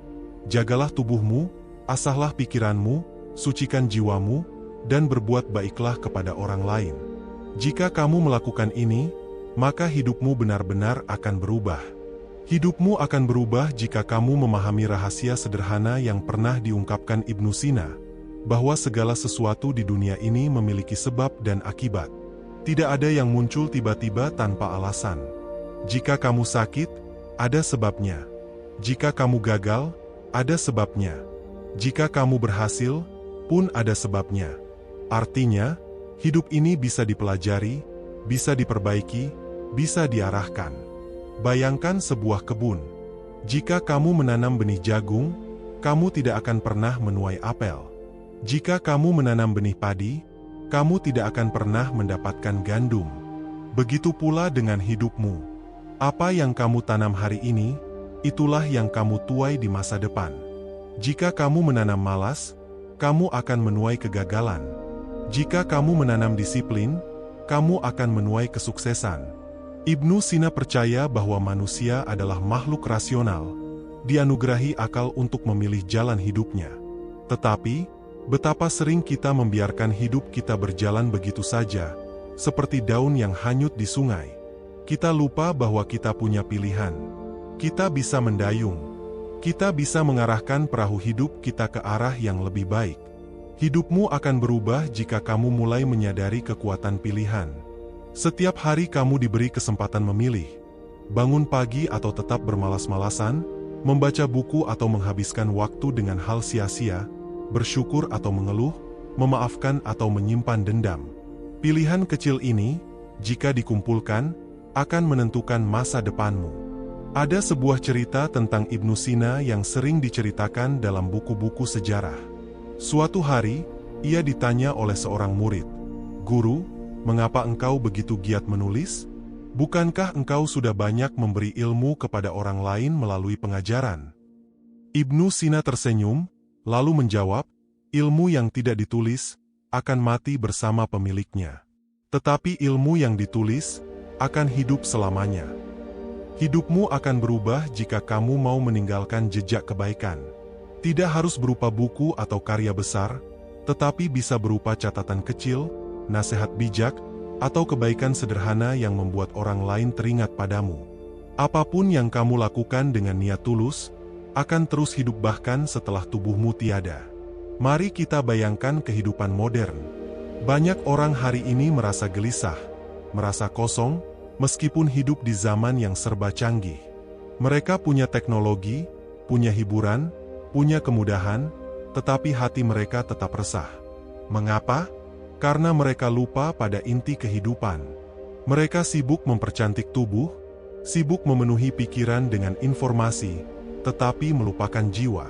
Jagalah tubuhmu, asahlah pikiranmu, sucikan jiwamu, dan berbuat baiklah kepada orang lain. Jika kamu melakukan ini, maka hidupmu benar-benar akan berubah. Hidupmu akan berubah jika kamu memahami rahasia sederhana yang pernah diungkapkan Ibnu Sina, bahwa segala sesuatu di dunia ini memiliki sebab dan akibat. Tidak ada yang muncul tiba-tiba tanpa alasan. Jika kamu sakit, ada sebabnya. Jika kamu gagal, ada sebabnya. Jika kamu berhasil, pun ada sebabnya. Artinya, hidup ini bisa dipelajari, bisa diperbaiki, bisa diarahkan. Bayangkan sebuah kebun. Jika kamu menanam benih jagung, kamu tidak akan pernah menuai apel. Jika kamu menanam benih padi, kamu tidak akan pernah mendapatkan gandum. Begitu pula dengan hidupmu. Apa yang kamu tanam hari ini, itulah yang kamu tuai di masa depan. Jika kamu menanam malas, kamu akan menuai kegagalan. Jika kamu menanam disiplin, kamu akan menuai kesuksesan. Ibnu Sina percaya bahwa manusia adalah makhluk rasional, dianugerahi akal untuk memilih jalan hidupnya. Tetapi, betapa sering kita membiarkan hidup kita berjalan begitu saja, seperti daun yang hanyut di sungai. Kita lupa bahwa kita punya pilihan. Kita bisa mendayung. Kita bisa mengarahkan perahu hidup kita ke arah yang lebih baik. Hidupmu akan berubah jika kamu mulai menyadari kekuatan pilihan. Setiap hari kamu diberi kesempatan memilih. Bangun pagi atau tetap bermalas-malasan, membaca buku atau menghabiskan waktu dengan hal sia-sia, bersyukur atau mengeluh, memaafkan atau menyimpan dendam. Pilihan kecil ini, jika dikumpulkan, akan menentukan masa depanmu. Ada sebuah cerita tentang Ibnu Sina yang sering diceritakan dalam buku-buku sejarah. Suatu hari, ia ditanya oleh seorang murid, "Guru, mengapa engkau begitu giat menulis? Bukankah engkau sudah banyak memberi ilmu kepada orang lain melalui pengajaran?" Ibnu Sina tersenyum, lalu menjawab, "Ilmu yang tidak ditulis akan mati bersama pemiliknya. Tetapi ilmu yang ditulis akan hidup selamanya." Hidupmu akan berubah jika kamu mau meninggalkan jejak kebaikan. Tidak harus berupa buku atau karya besar, tetapi bisa berupa catatan kecil, nasihat bijak, atau kebaikan sederhana yang membuat orang lain teringat padamu. Apapun yang kamu lakukan dengan niat tulus, akan terus hidup bahkan setelah tubuhmu tiada. Mari kita bayangkan kehidupan modern. Banyak orang hari ini merasa gelisah, merasa kosong, meskipun hidup di zaman yang serba canggih. Mereka punya teknologi, punya hiburan, punya kemudahan, tetapi hati mereka tetap resah. Mengapa? Karena mereka lupa pada inti kehidupan. Mereka sibuk mempercantik tubuh, sibuk memenuhi pikiran dengan informasi, tetapi melupakan jiwa.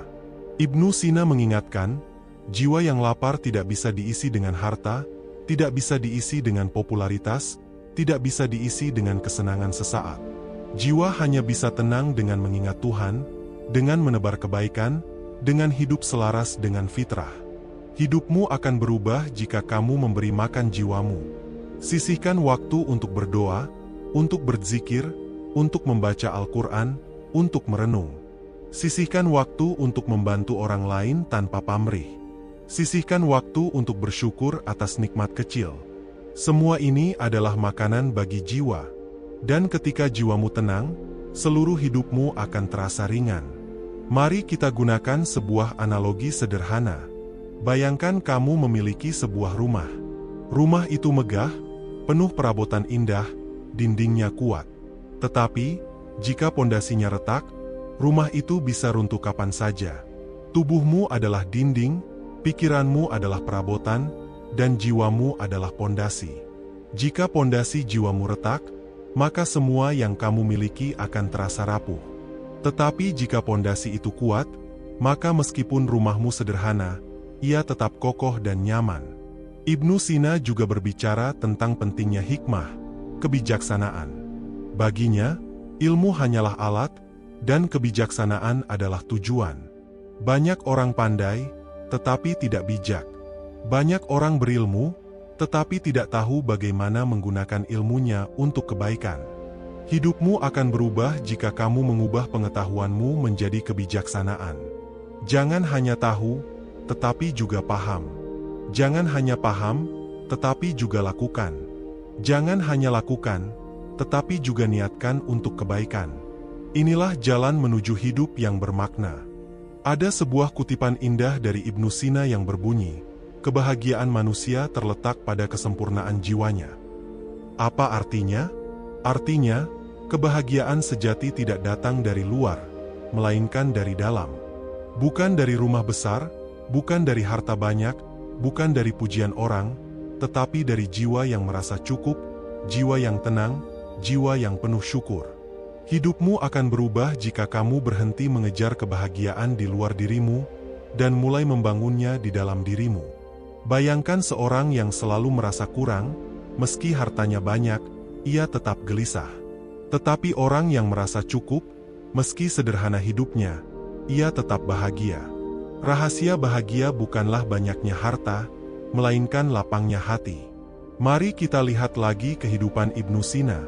Ibnu Sina mengingatkan, jiwa yang lapar tidak bisa diisi dengan harta, tidak bisa diisi dengan popularitas, tidak bisa diisi dengan kesenangan sesaat. Jiwa hanya bisa tenang dengan mengingat Tuhan, dengan menebar kebaikan, dengan hidup selaras dengan fitrah. Hidupmu akan berubah jika kamu memberi makan jiwamu. Sisihkan waktu untuk berdoa, untuk berzikir, untuk membaca Al-Quran, untuk merenung. Sisihkan waktu untuk membantu orang lain tanpa pamrih. Sisihkan waktu untuk bersyukur atas nikmat kecil. Semua ini adalah makanan bagi jiwa. Dan ketika jiwamu tenang, seluruh hidupmu akan terasa ringan. Mari kita gunakan sebuah analogi sederhana. Bayangkan kamu memiliki sebuah rumah. Rumah itu megah, penuh perabotan indah, dindingnya kuat. Tetapi, jika pondasinya retak, rumah itu bisa runtuh kapan saja. Tubuhmu adalah dinding, pikiranmu adalah perabotan, dan jiwamu adalah pondasi. Jika pondasi jiwamu retak, maka semua yang kamu miliki akan terasa rapuh. Tetapi jika pondasi itu kuat, maka meskipun rumahmu sederhana, ia tetap kokoh dan nyaman. Ibnu Sina juga berbicara tentang pentingnya hikmah, kebijaksanaan. Baginya, ilmu hanyalah alat, dan kebijaksanaan adalah tujuan. Banyak orang pandai, tetapi tidak bijak. Banyak orang berilmu, tetapi tidak tahu bagaimana menggunakan ilmunya untuk kebaikan. Hidupmu akan berubah jika kamu mengubah pengetahuanmu menjadi kebijaksanaan. Jangan hanya tahu, tetapi juga paham. Jangan hanya paham, tetapi juga lakukan. Jangan hanya lakukan, tetapi juga niatkan untuk kebaikan. Inilah jalan menuju hidup yang bermakna. Ada sebuah kutipan indah dari Ibnu Sina yang berbunyi, "Kebahagiaan manusia terletak pada kesempurnaan jiwanya." Apa artinya? Artinya, kebahagiaan sejati tidak datang dari luar, melainkan dari dalam. Bukan dari rumah besar, bukan dari harta banyak, bukan dari pujian orang, tetapi dari jiwa yang merasa cukup, jiwa yang tenang, jiwa yang penuh syukur. Hidupmu akan berubah jika kamu berhenti mengejar kebahagiaan di luar dirimu, dan mulai membangunnya di dalam dirimu. Bayangkan seorang yang selalu merasa kurang, meski hartanya banyak, ia tetap gelisah. Tetapi orang yang merasa cukup, meski sederhana hidupnya, ia tetap bahagia. Rahasia bahagia bukanlah banyaknya harta, melainkan lapangnya hati. Mari kita lihat lagi kehidupan Ibnu Sina.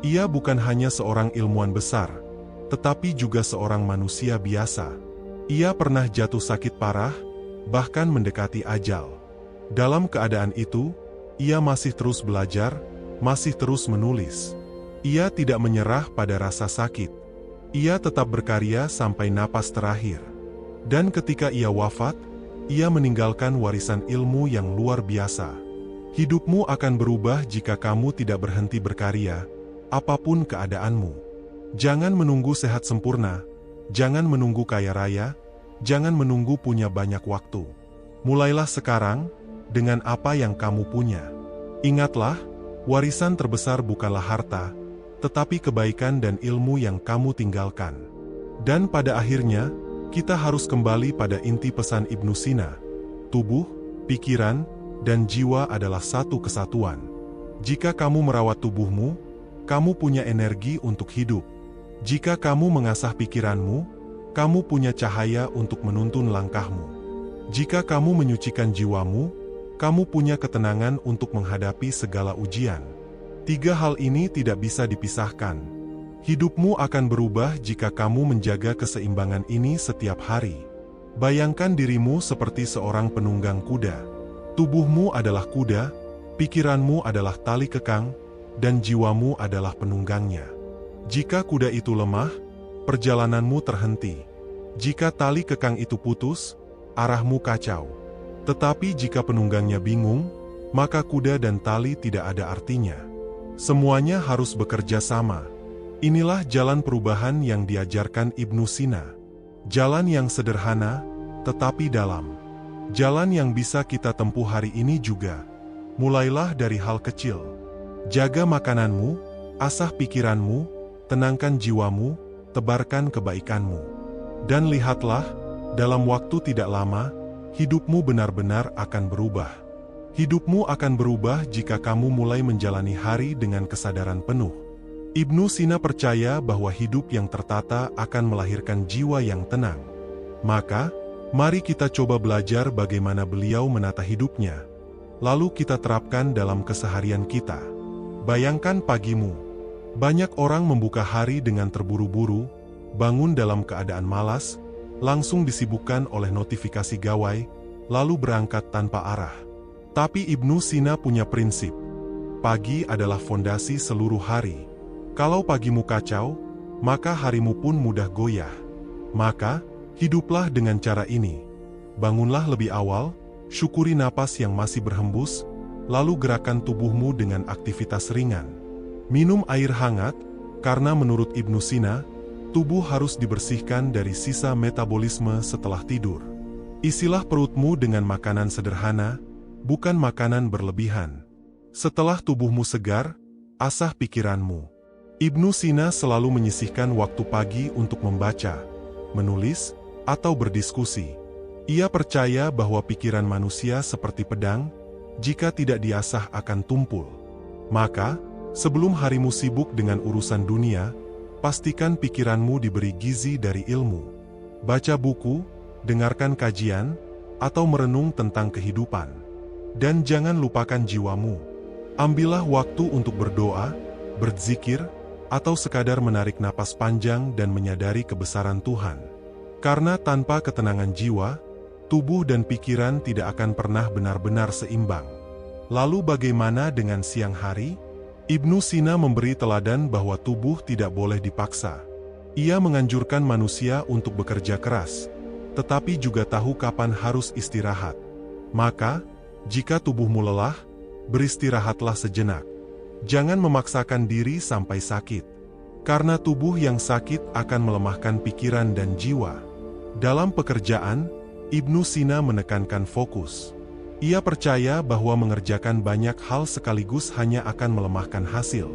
Ia bukan hanya seorang ilmuwan besar, tetapi juga seorang manusia biasa. Ia pernah jatuh sakit parah, bahkan mendekati ajal. Dalam keadaan itu, ia masih terus belajar, masih terus menulis. Ia tidak menyerah pada rasa sakit. Ia tetap berkarya sampai napas terakhir. Dan ketika ia wafat, ia meninggalkan warisan ilmu yang luar biasa. Hidupmu akan berubah jika kamu tidak berhenti berkarya, apapun keadaanmu. Jangan menunggu sehat sempurna, jangan menunggu kaya raya, jangan menunggu punya banyak waktu. Mulailah sekarang, dengan apa yang kamu punya. Ingatlah, warisan terbesar bukanlah harta, tetapi kebaikan dan ilmu yang kamu tinggalkan. Dan pada akhirnya, kita harus kembali pada inti pesan Ibnu Sina. Tubuh, pikiran, dan jiwa adalah satu kesatuan. Jika kamu merawat tubuhmu, kamu punya energi untuk hidup. Jika kamu mengasah pikiranmu, kamu punya cahaya untuk menuntun langkahmu. Jika kamu menyucikan jiwamu, kamu punya ketenangan untuk menghadapi segala ujian. 3 hal ini tidak bisa dipisahkan. Hidupmu akan berubah jika kamu menjaga keseimbangan ini setiap hari. Bayangkan dirimu seperti seorang penunggang kuda. Tubuhmu adalah kuda, pikiranmu adalah tali kekang, dan jiwamu adalah penunggangnya. Jika kuda itu lemah, perjalananmu terhenti. Jika tali kekang itu putus, arahmu kacau. Tetapi jika penunggangnya bingung, maka kuda dan tali tidak ada artinya. Semuanya harus bekerja sama. Inilah jalan perubahan yang diajarkan Ibnu Sina. Jalan yang sederhana, tetapi dalam. Jalan yang bisa kita tempuh hari ini juga. Mulailah dari hal kecil. Jaga makananmu, asah pikiranmu, tenangkan jiwamu, tebarkan kebaikanmu. Dan lihatlah, dalam waktu tidak lama, hidupmu benar-benar akan berubah. Hidupmu akan berubah jika kamu mulai menjalani hari dengan kesadaran penuh. Ibnu Sina percaya bahwa hidup yang tertata akan melahirkan jiwa yang tenang. Maka, mari kita coba belajar bagaimana beliau menata hidupnya. Lalu kita terapkan dalam keseharian kita. Bayangkan pagimu. Banyak orang membuka hari dengan terburu-buru, bangun dalam keadaan malas, langsung disibukkan oleh notifikasi gawai, lalu berangkat tanpa arah. Tapi Ibnu Sina punya prinsip. Pagi adalah fondasi seluruh hari. Kalau pagimu kacau, maka harimu pun mudah goyah. Maka, hiduplah dengan cara ini. Bangunlah lebih awal, syukuri napas yang masih berhembus, lalu gerakan tubuhmu dengan aktivitas ringan. Minum air hangat, karena menurut Ibnu Sina, tubuh harus dibersihkan dari sisa metabolisme setelah tidur. Isilah perutmu dengan makanan sederhana, bukan makanan berlebihan. Setelah tubuhmu segar, asah pikiranmu. Ibnu Sina selalu menyisihkan waktu pagi untuk membaca, menulis, atau berdiskusi. Ia percaya bahwa pikiran manusia seperti pedang, jika tidak diasah akan tumpul. Maka, sebelum harimu sibuk dengan urusan dunia, pastikan pikiranmu diberi gizi dari ilmu. Baca buku, dengarkan kajian, atau merenung tentang kehidupan. Dan jangan lupakan jiwamu. Ambillah waktu untuk berdoa, berzikir, atau sekadar menarik napas panjang dan menyadari kebesaran Tuhan. Karena tanpa ketenangan jiwa, tubuh dan pikiran tidak akan pernah benar-benar seimbang. Lalu bagaimana dengan siang hari? Ibnu Sina memberi teladan bahwa tubuh tidak boleh dipaksa. Ia menganjurkan manusia untuk bekerja keras, tetapi juga tahu kapan harus istirahat. Maka, jika tubuhmu lelah, beristirahatlah sejenak. Jangan memaksakan diri sampai sakit. Karena tubuh yang sakit akan melemahkan pikiran dan jiwa. Dalam pekerjaan, Ibnu Sina menekankan fokus. Ia percaya bahwa mengerjakan banyak hal sekaligus hanya akan melemahkan hasil.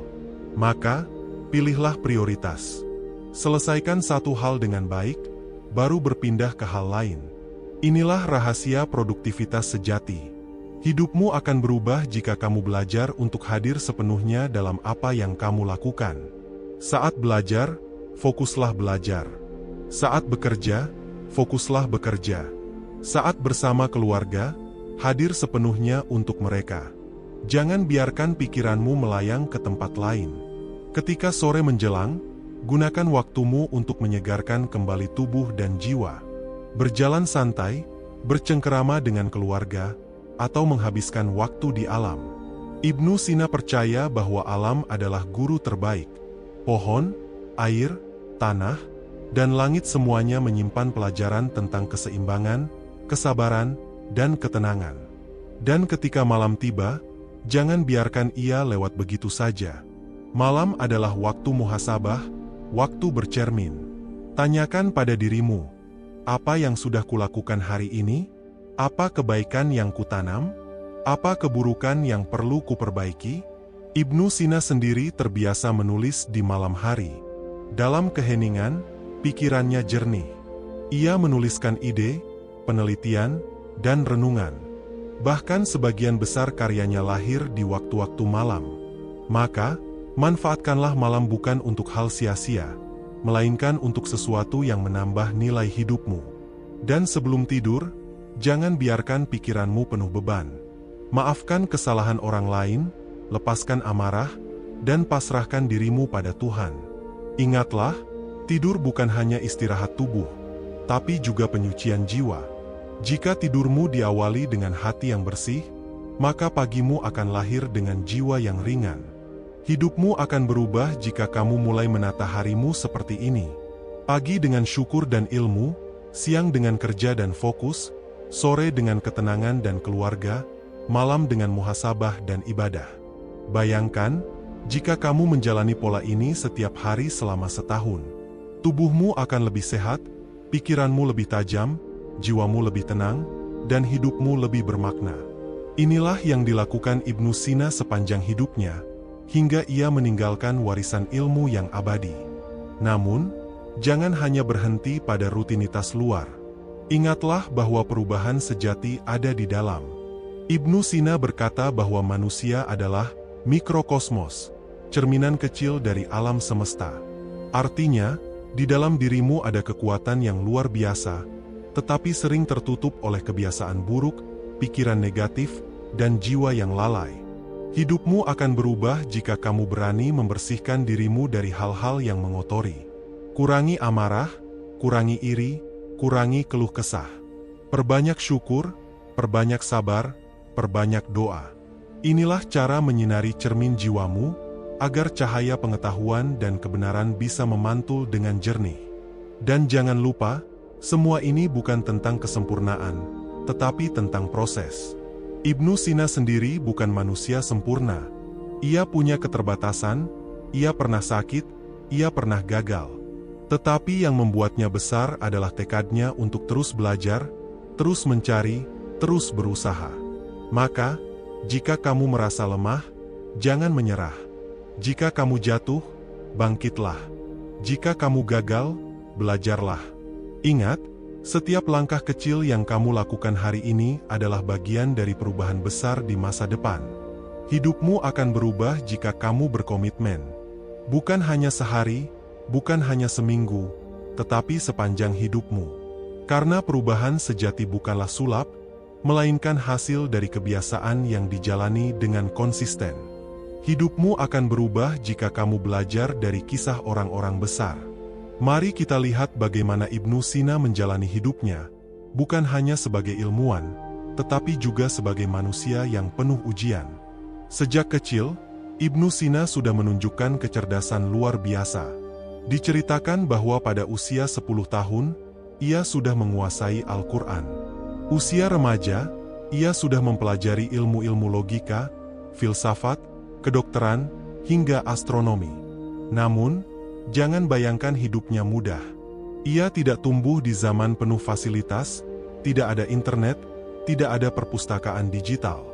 Maka, pilihlah prioritas. Selesaikan satu hal dengan baik, baru berpindah ke hal lain. Inilah rahasia produktivitas sejati. Hidupmu akan berubah jika kamu belajar untuk hadir sepenuhnya dalam apa yang kamu lakukan. Saat belajar, fokuslah belajar. Saat bekerja, fokuslah bekerja. Saat bersama keluarga, hadir sepenuhnya untuk mereka. Jangan biarkan pikiranmu melayang ke tempat lain. Ketika sore menjelang, Gunakan waktumu untuk menyegarkan kembali tubuh dan jiwa. Berjalan santai, bercengkerama dengan keluarga, atau menghabiskan waktu di alam. Ibnu Sina percaya bahwa alam adalah guru terbaik. Pohon, air, tanah, dan langit semuanya menyimpan pelajaran tentang keseimbangan, kesabaran, dan ketenangan. Dan ketika malam tiba, jangan biarkan ia lewat begitu saja. Malam adalah waktu muhasabah, waktu bercermin. Tanyakan pada dirimu, apa yang sudah kulakukan hari ini? Apa kebaikan yang kutanam? Apa keburukan yang perlu kuperbaiki? Ibnu Sina sendiri terbiasa menulis di malam hari. Dalam keheningan, pikirannya jernih. Ia menuliskan ide, penelitian, dan renungan. Bahkan sebagian besar karyanya lahir di waktu-waktu malam. Maka, manfaatkanlah malam bukan untuk hal sia-sia, melainkan untuk sesuatu yang menambah nilai hidupmu. Dan sebelum tidur, jangan biarkan pikiranmu penuh beban. Maafkan kesalahan orang lain, lepaskan amarah, dan pasrahkan dirimu pada Tuhan. Ingatlah, tidur bukan hanya istirahat tubuh, tapi juga penyucian jiwa. Jika tidurmu diawali dengan hati yang bersih, maka pagimu akan lahir dengan jiwa yang ringan. Hidupmu akan berubah jika kamu mulai menata harimu seperti ini. Pagi dengan syukur dan ilmu, siang dengan kerja dan fokus, sore dengan ketenangan dan keluarga, malam dengan muhasabah dan ibadah. Bayangkan, jika kamu menjalani pola ini setiap hari selama setahun. Tubuhmu akan lebih sehat, pikiranmu lebih tajam, jiwamu lebih tenang, dan hidupmu lebih bermakna. Inilah yang dilakukan Ibnu Sina sepanjang hidupnya, hingga ia meninggalkan warisan ilmu yang abadi. Namun, jangan hanya berhenti pada rutinitas luar. Ingatlah bahwa perubahan sejati ada di dalam. Ibnu Sina berkata bahwa manusia adalah mikrokosmos, cerminan kecil dari alam semesta. Artinya, di dalam dirimu ada kekuatan yang luar biasa, tetapi sering tertutup oleh kebiasaan buruk, pikiran negatif, dan jiwa yang lalai. Hidupmu akan berubah jika kamu berani membersihkan dirimu dari hal-hal yang mengotori. Kurangi amarah, kurangi iri, kurangi keluh kesah. Perbanyak syukur, perbanyak sabar, perbanyak doa. Inilah cara menyinari cermin jiwamu, agar cahaya pengetahuan dan kebenaran bisa memantul dengan jernih. Dan jangan lupa, semua ini bukan tentang kesempurnaan, tetapi tentang proses. Ibnu Sina sendiri bukan manusia sempurna. Ia punya keterbatasan, ia pernah sakit, ia pernah gagal. Tetapi yang membuatnya besar adalah tekadnya untuk terus belajar, terus mencari, terus berusaha. Maka, jika kamu merasa lemah, jangan menyerah. Jika kamu jatuh, bangkitlah. Jika kamu gagal, belajarlah. Ingat, setiap langkah kecil yang kamu lakukan hari ini adalah bagian dari perubahan besar di masa depan. Hidupmu akan berubah jika kamu berkomitmen. Bukan hanya sehari, bukan hanya seminggu, tetapi sepanjang hidupmu. Karena perubahan sejati bukanlah sulap, melainkan hasil dari kebiasaan yang dijalani dengan konsisten. Hidupmu akan berubah jika kamu belajar dari kisah orang-orang besar. Mari kita lihat bagaimana Ibnu Sina menjalani hidupnya, bukan hanya sebagai ilmuwan, tetapi juga sebagai manusia yang penuh ujian. Sejak kecil, Ibnu Sina sudah menunjukkan kecerdasan luar biasa. Diceritakan bahwa pada usia 10 tahun, ia sudah menguasai Al-Quran. Usia remaja, ia sudah mempelajari ilmu-ilmu logika, filsafat, kedokteran, hingga astronomi. Namun, jangan bayangkan hidupnya mudah. Ia tidak tumbuh di zaman penuh fasilitas, tidak ada internet, tidak ada perpustakaan digital.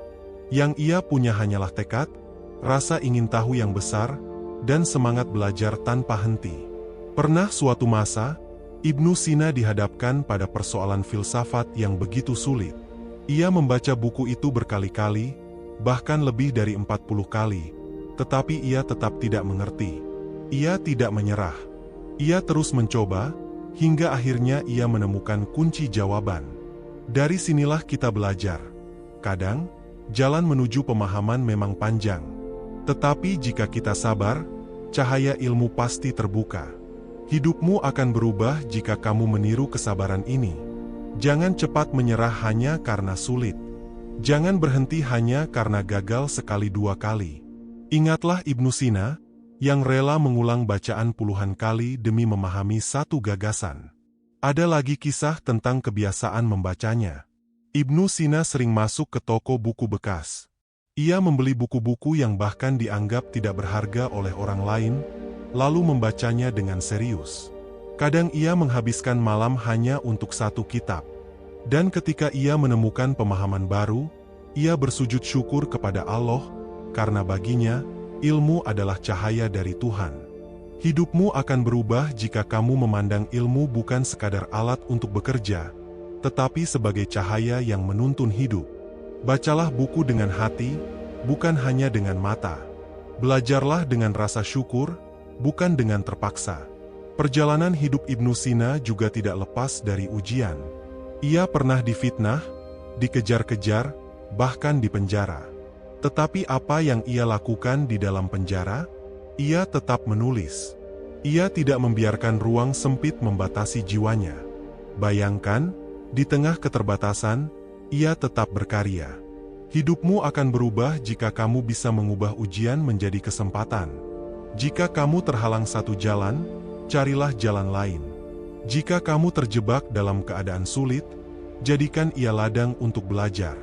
Yang ia punya hanyalah tekad, rasa ingin tahu yang besar, dan semangat belajar tanpa henti. Pernah suatu masa, Ibnu Sina dihadapkan pada persoalan filsafat yang begitu sulit. Ia membaca buku itu berkali-kali, bahkan lebih dari 40 kali, tetapi ia tetap tidak mengerti. Ia tidak menyerah. Ia terus mencoba, hingga akhirnya ia menemukan kunci jawaban. Dari sinilah kita belajar. Kadang, jalan menuju pemahaman memang panjang. Tetapi jika kita sabar, cahaya ilmu pasti terbuka. Hidupmu akan berubah jika kamu meniru kesabaran ini. Jangan cepat menyerah hanya karena sulit. Jangan berhenti hanya karena gagal sekali dua kali. Ingatlah Ibnu Sina, yang rela mengulang bacaan puluhan kali demi memahami satu gagasan. Ada lagi kisah tentang kebiasaan membacanya. Ibnu Sina sering masuk ke toko buku bekas. Ia membeli buku-buku yang bahkan dianggap tidak berharga oleh orang lain, lalu membacanya dengan serius. Kadang ia menghabiskan malam hanya untuk satu kitab. Dan ketika ia menemukan pemahaman baru, ia bersujud syukur kepada Allah, karena baginya, ilmu adalah cahaya dari Tuhan. Hidupmu akan berubah jika kamu memandang ilmu bukan sekadar alat untuk bekerja, tetapi sebagai cahaya yang menuntun hidup. Bacalah buku dengan hati, bukan hanya dengan mata. Belajarlah dengan rasa syukur, bukan dengan terpaksa. Perjalanan hidup Ibnu Sina juga tidak lepas dari ujian. Ia pernah difitnah, dikejar-kejar, bahkan dipenjara. Tetapi apa yang ia lakukan di dalam penjara? Ia tetap menulis. Ia tidak membiarkan ruang sempit membatasi jiwanya. Bayangkan, di tengah keterbatasan, ia tetap berkarya. Hidupmu akan berubah jika kamu bisa mengubah ujian menjadi kesempatan. Jika kamu terhalang satu jalan, carilah jalan lain. Jika kamu terjebak dalam keadaan sulit, jadikan ia ladang untuk belajar.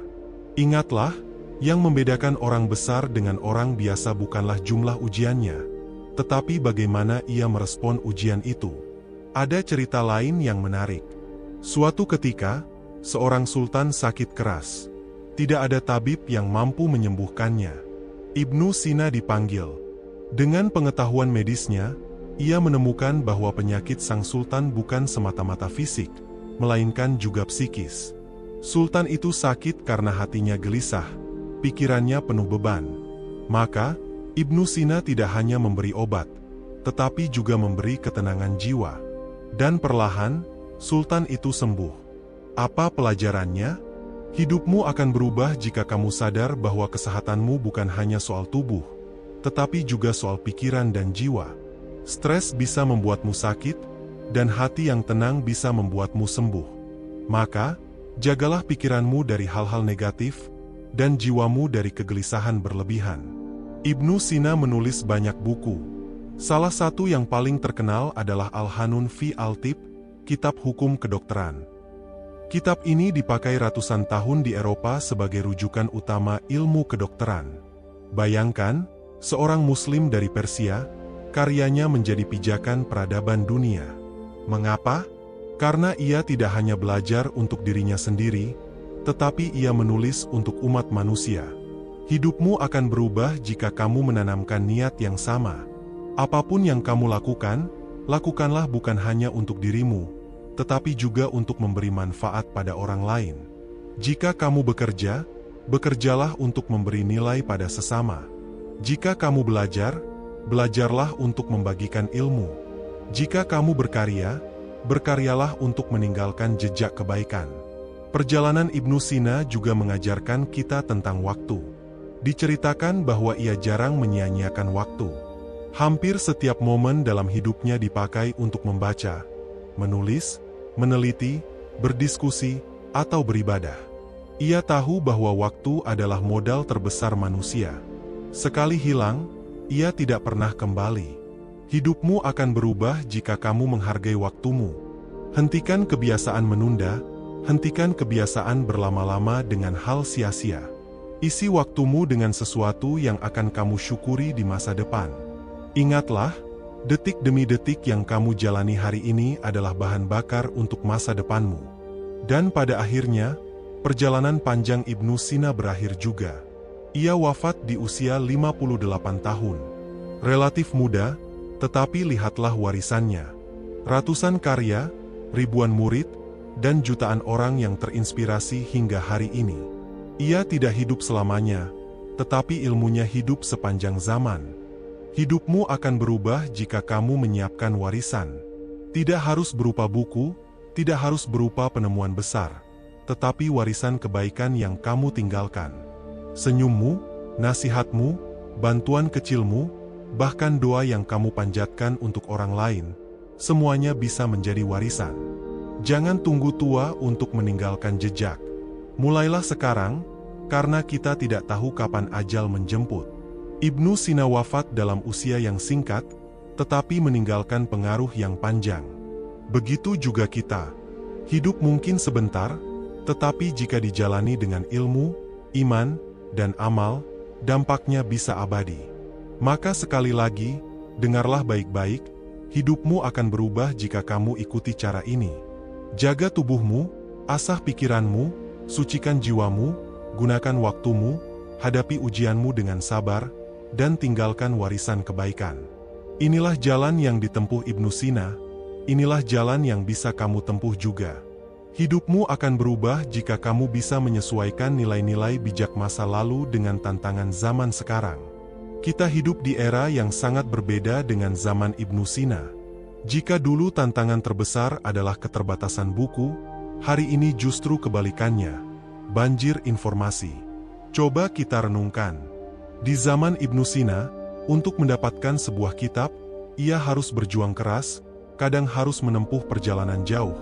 Ingatlah, yang membedakan orang besar dengan orang biasa bukanlah jumlah ujiannya, tetapi bagaimana ia merespon ujian itu. Ada cerita lain yang menarik. Suatu ketika, seorang sultan sakit keras. Tidak ada tabib yang mampu menyembuhkannya. Ibnu Sina dipanggil. Dengan pengetahuan medisnya, ia menemukan bahwa penyakit sang sultan bukan semata-mata fisik, melainkan juga psikis. Sultan itu sakit karena hatinya gelisah, pikirannya penuh beban. Maka, Ibnu Sina tidak hanya memberi obat, tetapi juga memberi ketenangan jiwa. Dan perlahan, sultan itu sembuh. Apa pelajarannya? Hidupmu akan berubah jika kamu sadar bahwa kesehatanmu bukan hanya soal tubuh, tetapi juga soal pikiran dan jiwa. Stres bisa membuatmu sakit, dan hati yang tenang bisa membuatmu sembuh. Maka, jagalah pikiranmu dari hal-hal negatif, dan jiwamu dari kegelisahan berlebihan. Ibnu Sina menulis banyak buku. Salah satu yang paling terkenal adalah Al-Hanun fi Al-Tib, kitab hukum kedokteran. Kitab ini dipakai ratusan tahun di Eropa sebagai rujukan utama ilmu kedokteran. Bayangkan, seorang muslim dari Persia, karyanya menjadi pijakan peradaban dunia. Mengapa? Karena ia tidak hanya belajar untuk dirinya sendiri, tetapi ia menulis untuk umat manusia. Hidupmu akan berubah jika kamu menanamkan niat yang sama. Apapun yang kamu lakukan, lakukanlah bukan hanya untuk dirimu, tetapi juga untuk memberi manfaat pada orang lain. Jika kamu bekerja, bekerjalah untuk memberi nilai pada sesama. Jika kamu belajar, belajarlah untuk membagikan ilmu. Jika kamu berkarya, berkaryalah untuk meninggalkan jejak kebaikan. Perjalanan Ibnu Sina juga mengajarkan kita tentang waktu. Diceritakan bahwa ia jarang menyia-nyiakan waktu. Hampir setiap momen dalam hidupnya dipakai untuk membaca, menulis, meneliti, berdiskusi, atau beribadah. Ia tahu bahwa waktu adalah modal terbesar manusia. Sekali hilang, ia tidak pernah kembali. Hidupmu akan berubah jika kamu menghargai waktumu. Hentikan kebiasaan menunda. Hentikan kebiasaan berlama-lama dengan hal sia-sia. Isi waktumu dengan sesuatu yang akan kamu syukuri di masa depan. Ingatlah, detik demi detik yang kamu jalani hari ini adalah bahan bakar untuk masa depanmu. Dan pada akhirnya, perjalanan panjang Ibnu Sina berakhir juga. Ia wafat di usia 58 tahun. Relatif muda, tetapi lihatlah warisannya. Ratusan karya, ribuan murid, dan jutaan orang yang terinspirasi hingga hari ini. Ia tidak hidup selamanya, tetapi ilmunya hidup sepanjang zaman. Hidupmu akan berubah jika kamu menyiapkan warisan. Tidak harus berupa buku, tidak harus berupa penemuan besar, tetapi warisan kebaikan yang kamu tinggalkan. Senyummu, nasihatmu, bantuan kecilmu, bahkan doa yang kamu panjatkan untuk orang lain, semuanya bisa menjadi warisan. Jangan tunggu tua untuk meninggalkan jejak. Mulailah sekarang, karena kita tidak tahu kapan ajal menjemput. Ibnu Sina wafat dalam usia yang singkat, tetapi meninggalkan pengaruh yang panjang. Begitu juga kita. Hidup mungkin sebentar, tetapi jika dijalani dengan ilmu, iman, dan amal, dampaknya bisa abadi. Maka sekali lagi, dengarlah baik-baik, hidupmu akan berubah jika kamu ikuti cara ini. Jaga tubuhmu, asah pikiranmu, sucikan jiwamu, gunakan waktumu, hadapi ujianmu dengan sabar, dan tinggalkan warisan kebaikan. Inilah jalan yang ditempuh Ibnu Sina, inilah jalan yang bisa kamu tempuh juga. Hidupmu akan berubah jika kamu bisa menyesuaikan nilai-nilai bijak masa lalu dengan tantangan zaman sekarang. Kita hidup di era yang sangat berbeda dengan zaman Ibnu Sina. Jika dulu tantangan terbesar adalah keterbatasan buku, hari ini justru kebalikannya, banjir informasi. Coba kita renungkan. Di zaman Ibnu Sina, untuk mendapatkan sebuah kitab, ia harus berjuang keras, kadang harus menempuh perjalanan jauh,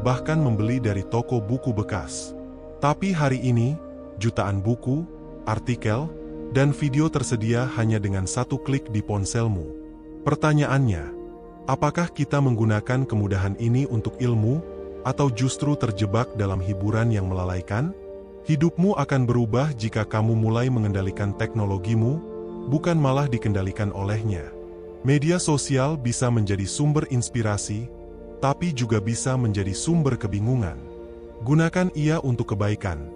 bahkan membeli dari toko buku bekas. Tapi hari ini, jutaan buku, artikel, dan video tersedia hanya dengan satu klik di ponselmu. Pertanyaannya, apakah kita menggunakan kemudahan ini untuk ilmu, atau justru terjebak dalam hiburan yang melalaikan? Hidupmu akan berubah jika kamu mulai mengendalikan teknologimu, bukan malah dikendalikan olehnya. Media sosial bisa menjadi sumber inspirasi, tapi juga bisa menjadi sumber kebingungan. Gunakan ia untuk kebaikan.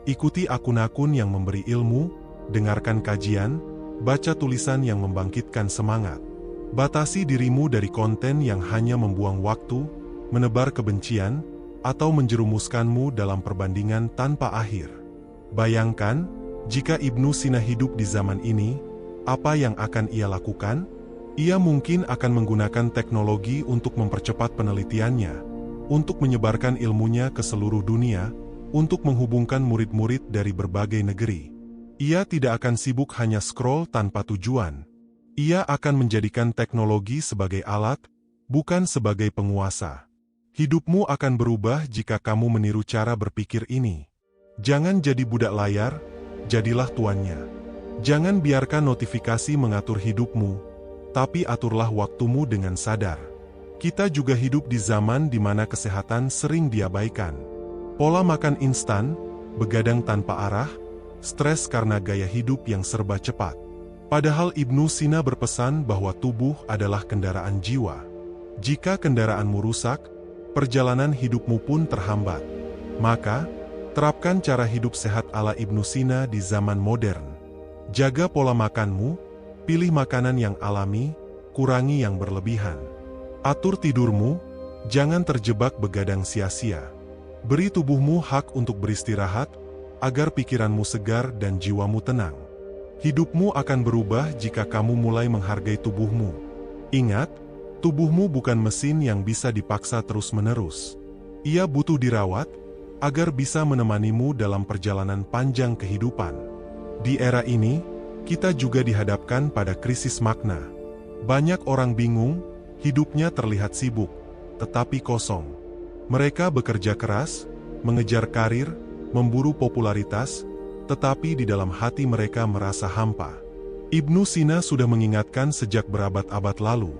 Ikuti akun-akun yang memberi ilmu, dengarkan kajian, baca tulisan yang membangkitkan semangat. Batasi dirimu dari konten yang hanya membuang waktu, menebar kebencian, atau menjerumuskanmu dalam perbandingan tanpa akhir. Bayangkan, jika Ibnu Sina hidup di zaman ini, apa yang akan ia lakukan? Ia mungkin akan menggunakan teknologi untuk mempercepat penelitiannya, untuk menyebarkan ilmunya ke seluruh dunia, untuk menghubungkan murid-murid dari berbagai negeri. Ia tidak akan sibuk hanya scroll tanpa tujuan. Ia akan menjadikan teknologi sebagai alat, bukan sebagai penguasa. Hidupmu akan berubah jika kamu meniru cara berpikir ini. Jangan jadi budak layar, jadilah tuannya. Jangan biarkan notifikasi mengatur hidupmu, tapi aturlah waktumu dengan sadar. Kita juga hidup di zaman di mana kesehatan sering diabaikan. Pola makan instan, begadang tanpa arah, stres karena gaya hidup yang serba cepat. Padahal Ibnu Sina berpesan bahwa tubuh adalah kendaraan jiwa. Jika kendaraanmu rusak, perjalanan hidupmu pun terhambat. Maka, terapkan cara hidup sehat ala Ibnu Sina di zaman modern. Jaga pola makanmu, pilih makanan yang alami, kurangi yang berlebihan. Atur tidurmu, jangan terjebak begadang sia-sia. Beri tubuhmu hak untuk beristirahat, agar pikiranmu segar dan jiwamu tenang. Hidupmu akan berubah jika kamu mulai menghargai tubuhmu. Ingat, tubuhmu bukan mesin yang bisa dipaksa terus-menerus. Ia butuh dirawat, agar bisa menemanimu dalam perjalanan panjang kehidupan. Di era ini, kita juga dihadapkan pada krisis makna. Banyak orang bingung, hidupnya terlihat sibuk, tetapi kosong. Mereka bekerja keras, mengejar karir, memburu popularitas, tetapi di dalam hati mereka merasa hampa. Ibnu Sina sudah mengingatkan sejak berabad-abad lalu.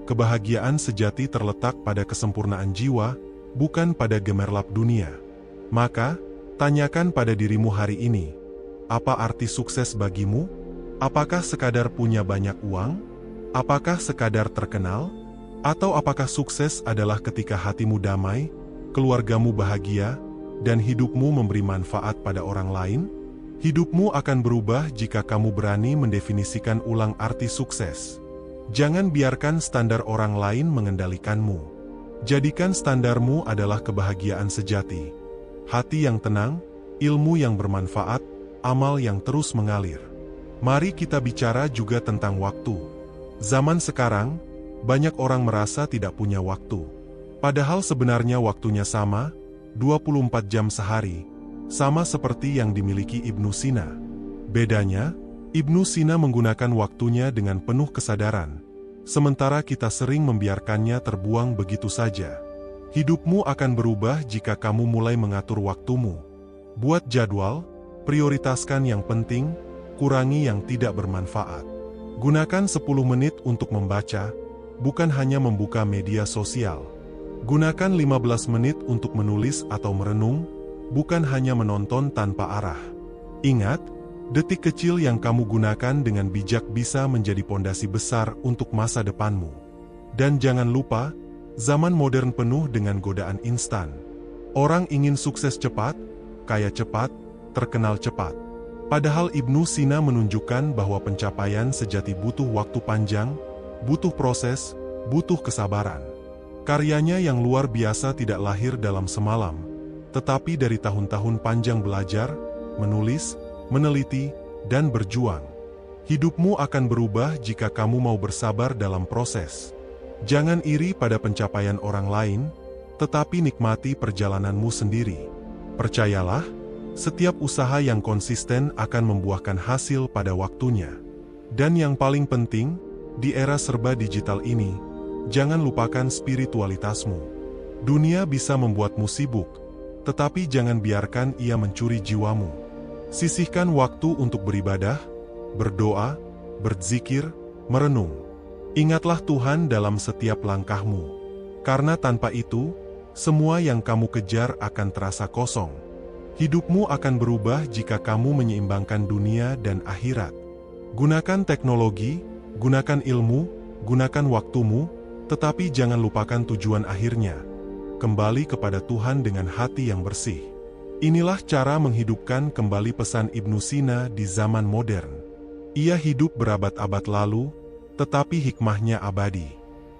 Kebahagiaan sejati terletak pada kesempurnaan jiwa, bukan pada gemerlap dunia. Maka, tanyakan pada dirimu hari ini, apa arti sukses bagimu? Apakah sekadar punya banyak uang? Apakah sekadar terkenal? Atau apakah sukses adalah ketika hatimu damai, keluargamu bahagia, dan hidupmu memberi manfaat pada orang lain? Hidupmu akan berubah jika kamu berani mendefinisikan ulang arti sukses. Jangan biarkan standar orang lain mengendalikanmu. Jadikan standarmu adalah kebahagiaan sejati. Hati yang tenang, ilmu yang bermanfaat, amal yang terus mengalir. Mari kita bicara juga tentang waktu. Zaman sekarang, banyak orang merasa tidak punya waktu. Padahal sebenarnya waktunya sama, 24 jam sehari, sama seperti yang dimiliki Ibnu Sina. Bedanya, Ibnu Sina menggunakan waktunya dengan penuh kesadaran, sementara kita sering membiarkannya terbuang begitu saja. Hidupmu akan berubah jika kamu mulai mengatur waktumu. Buat jadwal, prioritaskan yang penting, kurangi yang tidak bermanfaat. Gunakan 10 menit untuk membaca, bukan hanya membuka media sosial. Gunakan 15 menit untuk menulis atau merenung, bukan hanya menonton tanpa arah. Ingat, detik kecil yang kamu gunakan dengan bijak bisa menjadi pondasi besar untuk masa depanmu. Dan jangan lupa, zaman modern penuh dengan godaan instan. Orang ingin sukses cepat, kaya cepat, terkenal cepat. Padahal Ibnu Sina menunjukkan bahwa pencapaian sejati butuh waktu panjang, butuh proses, butuh kesabaran. Karyanya yang luar biasa tidak lahir dalam semalam, tetapi dari tahun-tahun panjang belajar, menulis, meneliti, dan berjuang. Hidupmu akan berubah jika kamu mau bersabar dalam proses. Jangan iri pada pencapaian orang lain, tetapi nikmati perjalananmu sendiri. Percayalah, setiap usaha yang konsisten akan membuahkan hasil pada waktunya. Dan yang paling penting, di era serba digital ini, jangan lupakan spiritualitasmu. Dunia bisa membuatmu sibuk, tetapi jangan biarkan ia mencuri jiwamu. Sisihkan waktu untuk beribadah, berdoa, berzikir, merenung. Ingatlah Tuhan dalam setiap langkahmu. Karena tanpa itu, semua yang kamu kejar akan terasa kosong. Hidupmu akan berubah jika kamu menyeimbangkan dunia dan akhirat. Gunakan teknologi, gunakan ilmu, gunakan waktumu, tetapi jangan lupakan tujuan akhirnya. Kembali kepada Tuhan dengan hati yang bersih. Inilah cara menghidupkan kembali pesan Ibnu Sina di zaman modern. Ia hidup berabad-abad lalu, tetapi hikmahnya abadi.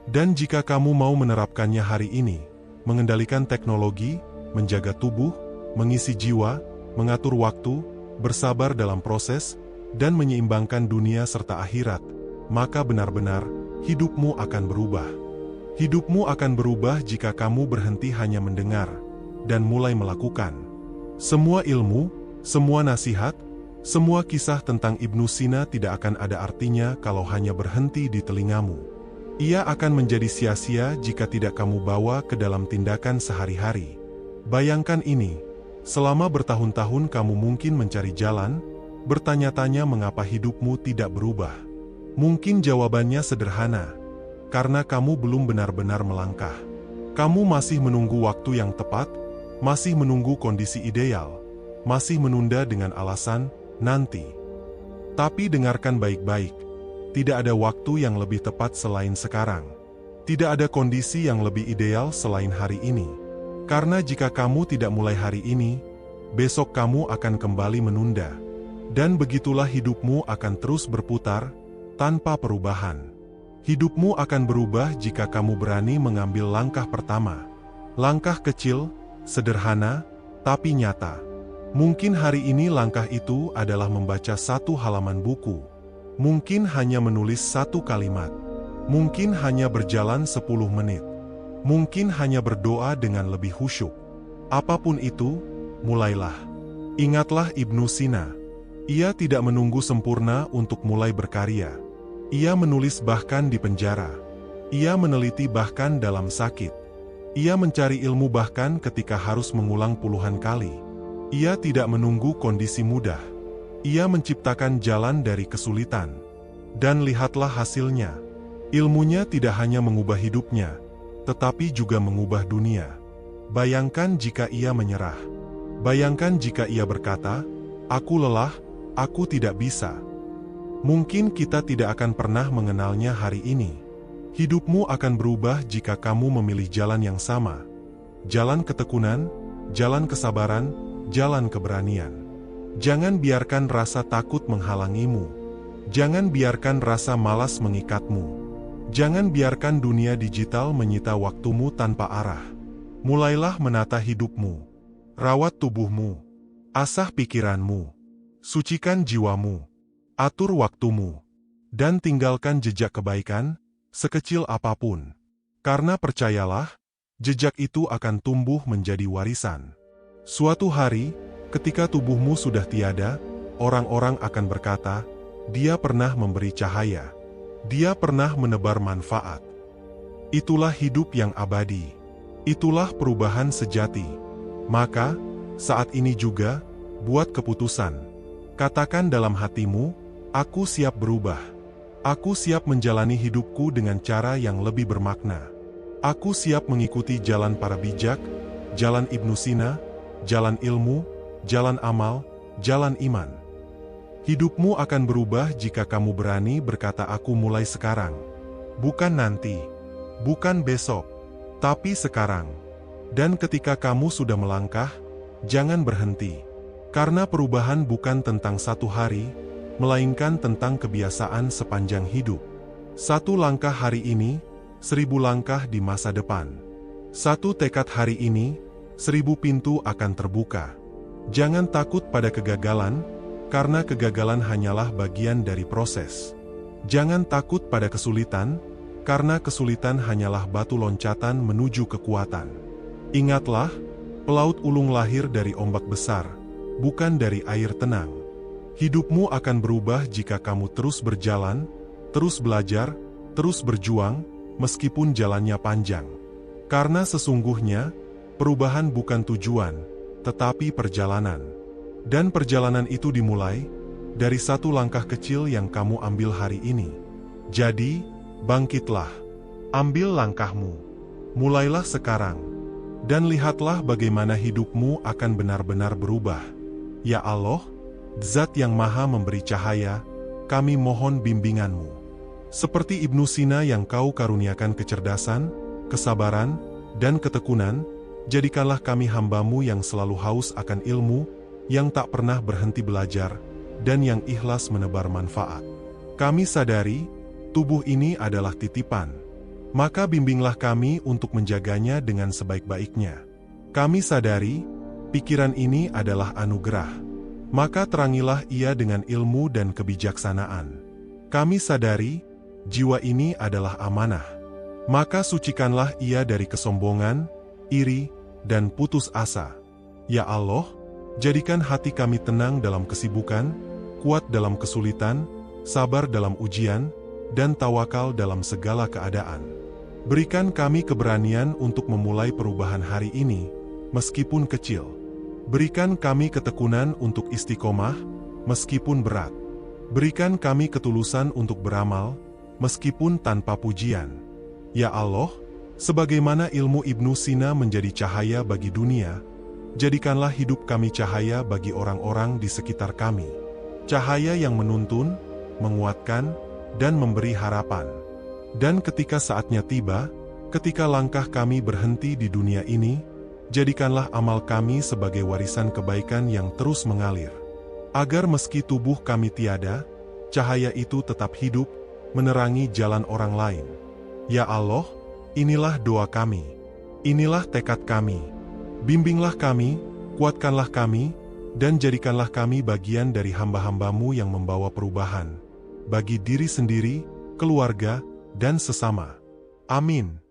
Dan jika kamu mau menerapkannya hari ini, mengendalikan teknologi, menjaga tubuh, mengisi jiwa, mengatur waktu, bersabar dalam proses, dan menyeimbangkan dunia serta akhirat, maka benar-benar hidupmu akan berubah. Hidupmu akan berubah jika kamu berhenti hanya mendengar dan mulai melakukan. Semua ilmu, semua nasihat, semua kisah tentang Ibnu Sina tidak akan ada artinya kalau hanya berhenti di telingamu. Ia akan menjadi sia-sia jika tidak kamu bawa ke dalam tindakan sehari-hari. Bayangkan ini, selama bertahun-tahun kamu mungkin mencari jalan, bertanya-tanya mengapa hidupmu tidak berubah. Mungkin jawabannya sederhana, karena kamu belum benar-benar melangkah. Kamu masih menunggu waktu yang tepat, masih menunggu kondisi ideal, masih menunda dengan alasan nanti. Tapi dengarkan baik-baik, tidak ada waktu yang lebih tepat selain sekarang. Tidak ada kondisi yang lebih ideal selain hari ini. Karena jika kamu tidak mulai hari ini, besok kamu akan kembali menunda. Dan begitulah hidupmu akan terus berputar, tanpa perubahan. Hidupmu akan berubah jika kamu berani mengambil langkah pertama. Langkah kecil, sederhana, tapi nyata. Mungkin hari ini langkah itu adalah membaca 1 halaman buku. Mungkin hanya menulis 1 kalimat. Mungkin hanya berjalan 10 menit. Mungkin hanya berdoa dengan lebih khusyuk. Apapun itu, mulailah. Ingatlah Ibnu Sina. Ia tidak menunggu sempurna untuk mulai berkarya. Ia menulis bahkan di penjara. Ia meneliti bahkan dalam sakit. Ia mencari ilmu bahkan ketika harus mengulang puluhan kali. Ia tidak menunggu kondisi mudah. Ia menciptakan jalan dari kesulitan. Dan lihatlah hasilnya. Ilmunya tidak hanya mengubah hidupnya, tetapi juga mengubah dunia. Bayangkan jika ia menyerah. Bayangkan jika ia berkata, "Aku lelah, aku tidak bisa." Mungkin kita tidak akan pernah mengenalnya hari ini. Hidupmu akan berubah jika kamu memilih jalan yang sama. Jalan ketekunan, jalan kesabaran, jalan keberanian. Jangan biarkan rasa takut menghalangimu. Jangan biarkan rasa malas mengikatmu. Jangan biarkan dunia digital menyita waktumu tanpa arah. Mulailah menata hidupmu. Rawat tubuhmu. Asah pikiranmu. Sucikan jiwamu. Atur waktumu. Dan tinggalkan jejak kebaikan, sekecil apapun. Karena percayalah, jejak itu akan tumbuh menjadi warisan. Suatu hari, ketika tubuhmu sudah tiada, orang-orang akan berkata, Dia pernah memberi cahaya. Dia pernah menebar manfaat. Itulah hidup yang abadi. Itulah perubahan sejati. Maka, saat ini juga, buat keputusan. Katakan dalam hatimu, aku siap berubah. Aku siap menjalani hidupku dengan cara yang lebih bermakna. Aku siap mengikuti jalan para bijak, jalan Ibnu Sina, jalan ilmu, jalan amal, jalan iman. Hidupmu akan berubah jika kamu berani berkata aku mulai sekarang. Bukan nanti, bukan besok, tapi sekarang. Dan ketika kamu sudah melangkah, jangan berhenti. Karena perubahan bukan tentang satu hari, melainkan tentang kebiasaan sepanjang hidup. Satu langkah hari ini, 1000 langkah di masa depan. Satu tekad hari ini, 1000 pintu akan terbuka. Jangan takut pada kegagalan, karena kegagalan hanyalah bagian dari proses. Jangan takut pada kesulitan, karena kesulitan hanyalah batu loncatan menuju kekuatan. Ingatlah, pelaut ulung lahir dari ombak besar, bukan dari air tenang. Hidupmu akan berubah jika kamu terus berjalan, terus belajar, terus berjuang, meskipun jalannya panjang. Karena sesungguhnya, perubahan bukan tujuan, tetapi perjalanan. Dan perjalanan itu dimulai dari satu langkah kecil yang kamu ambil hari ini. Jadi, bangkitlah. Ambil langkahmu. Mulailah sekarang. Dan lihatlah bagaimana hidupmu akan benar-benar berubah. Ya Allah, Zat yang Maha memberi cahaya, kami mohon bimbingan-Mu. Seperti Ibnu Sina yang Kau karuniakan kecerdasan, kesabaran, dan ketekunan, jadikanlah kami hamba-Mu yang selalu haus akan ilmu, yang tak pernah berhenti belajar, dan yang ikhlas menebar manfaat. Kami sadari, tubuh ini adalah titipan. Maka bimbinglah kami untuk menjaganya dengan sebaik-baiknya. Kami sadari, pikiran ini adalah anugerah. Maka terangilah ia dengan ilmu dan kebijaksanaan. Kami sadari, jiwa ini adalah amanah. Maka sucikanlah ia dari kesombongan, iri, dan putus asa. Ya Allah, jadikan hati kami tenang dalam kesibukan, kuat dalam kesulitan, sabar dalam ujian, dan tawakal dalam segala keadaan. Berikan kami keberanian untuk memulai perubahan hari ini, meskipun kecil. Berikan kami ketekunan untuk istiqomah, meskipun berat. Berikan kami ketulusan untuk beramal, meskipun tanpa pujian. Ya Allah, sebagaimana ilmu Ibnu Sina menjadi cahaya bagi dunia, jadikanlah hidup kami cahaya bagi orang-orang di sekitar kami. Cahaya yang menuntun, menguatkan, dan memberi harapan. Dan ketika saatnya tiba, ketika langkah kami berhenti di dunia ini, jadikanlah amal kami sebagai warisan kebaikan yang terus mengalir. Agar meski tubuh kami tiada, cahaya itu tetap hidup, menerangi jalan orang lain. Ya Allah, inilah doa kami. Inilah tekad kami. Bimbinglah kami, kuatkanlah kami, dan jadikanlah kami bagian dari hamba-hamba-Mu yang membawa perubahan, bagi diri sendiri, keluarga, dan sesama. Amin.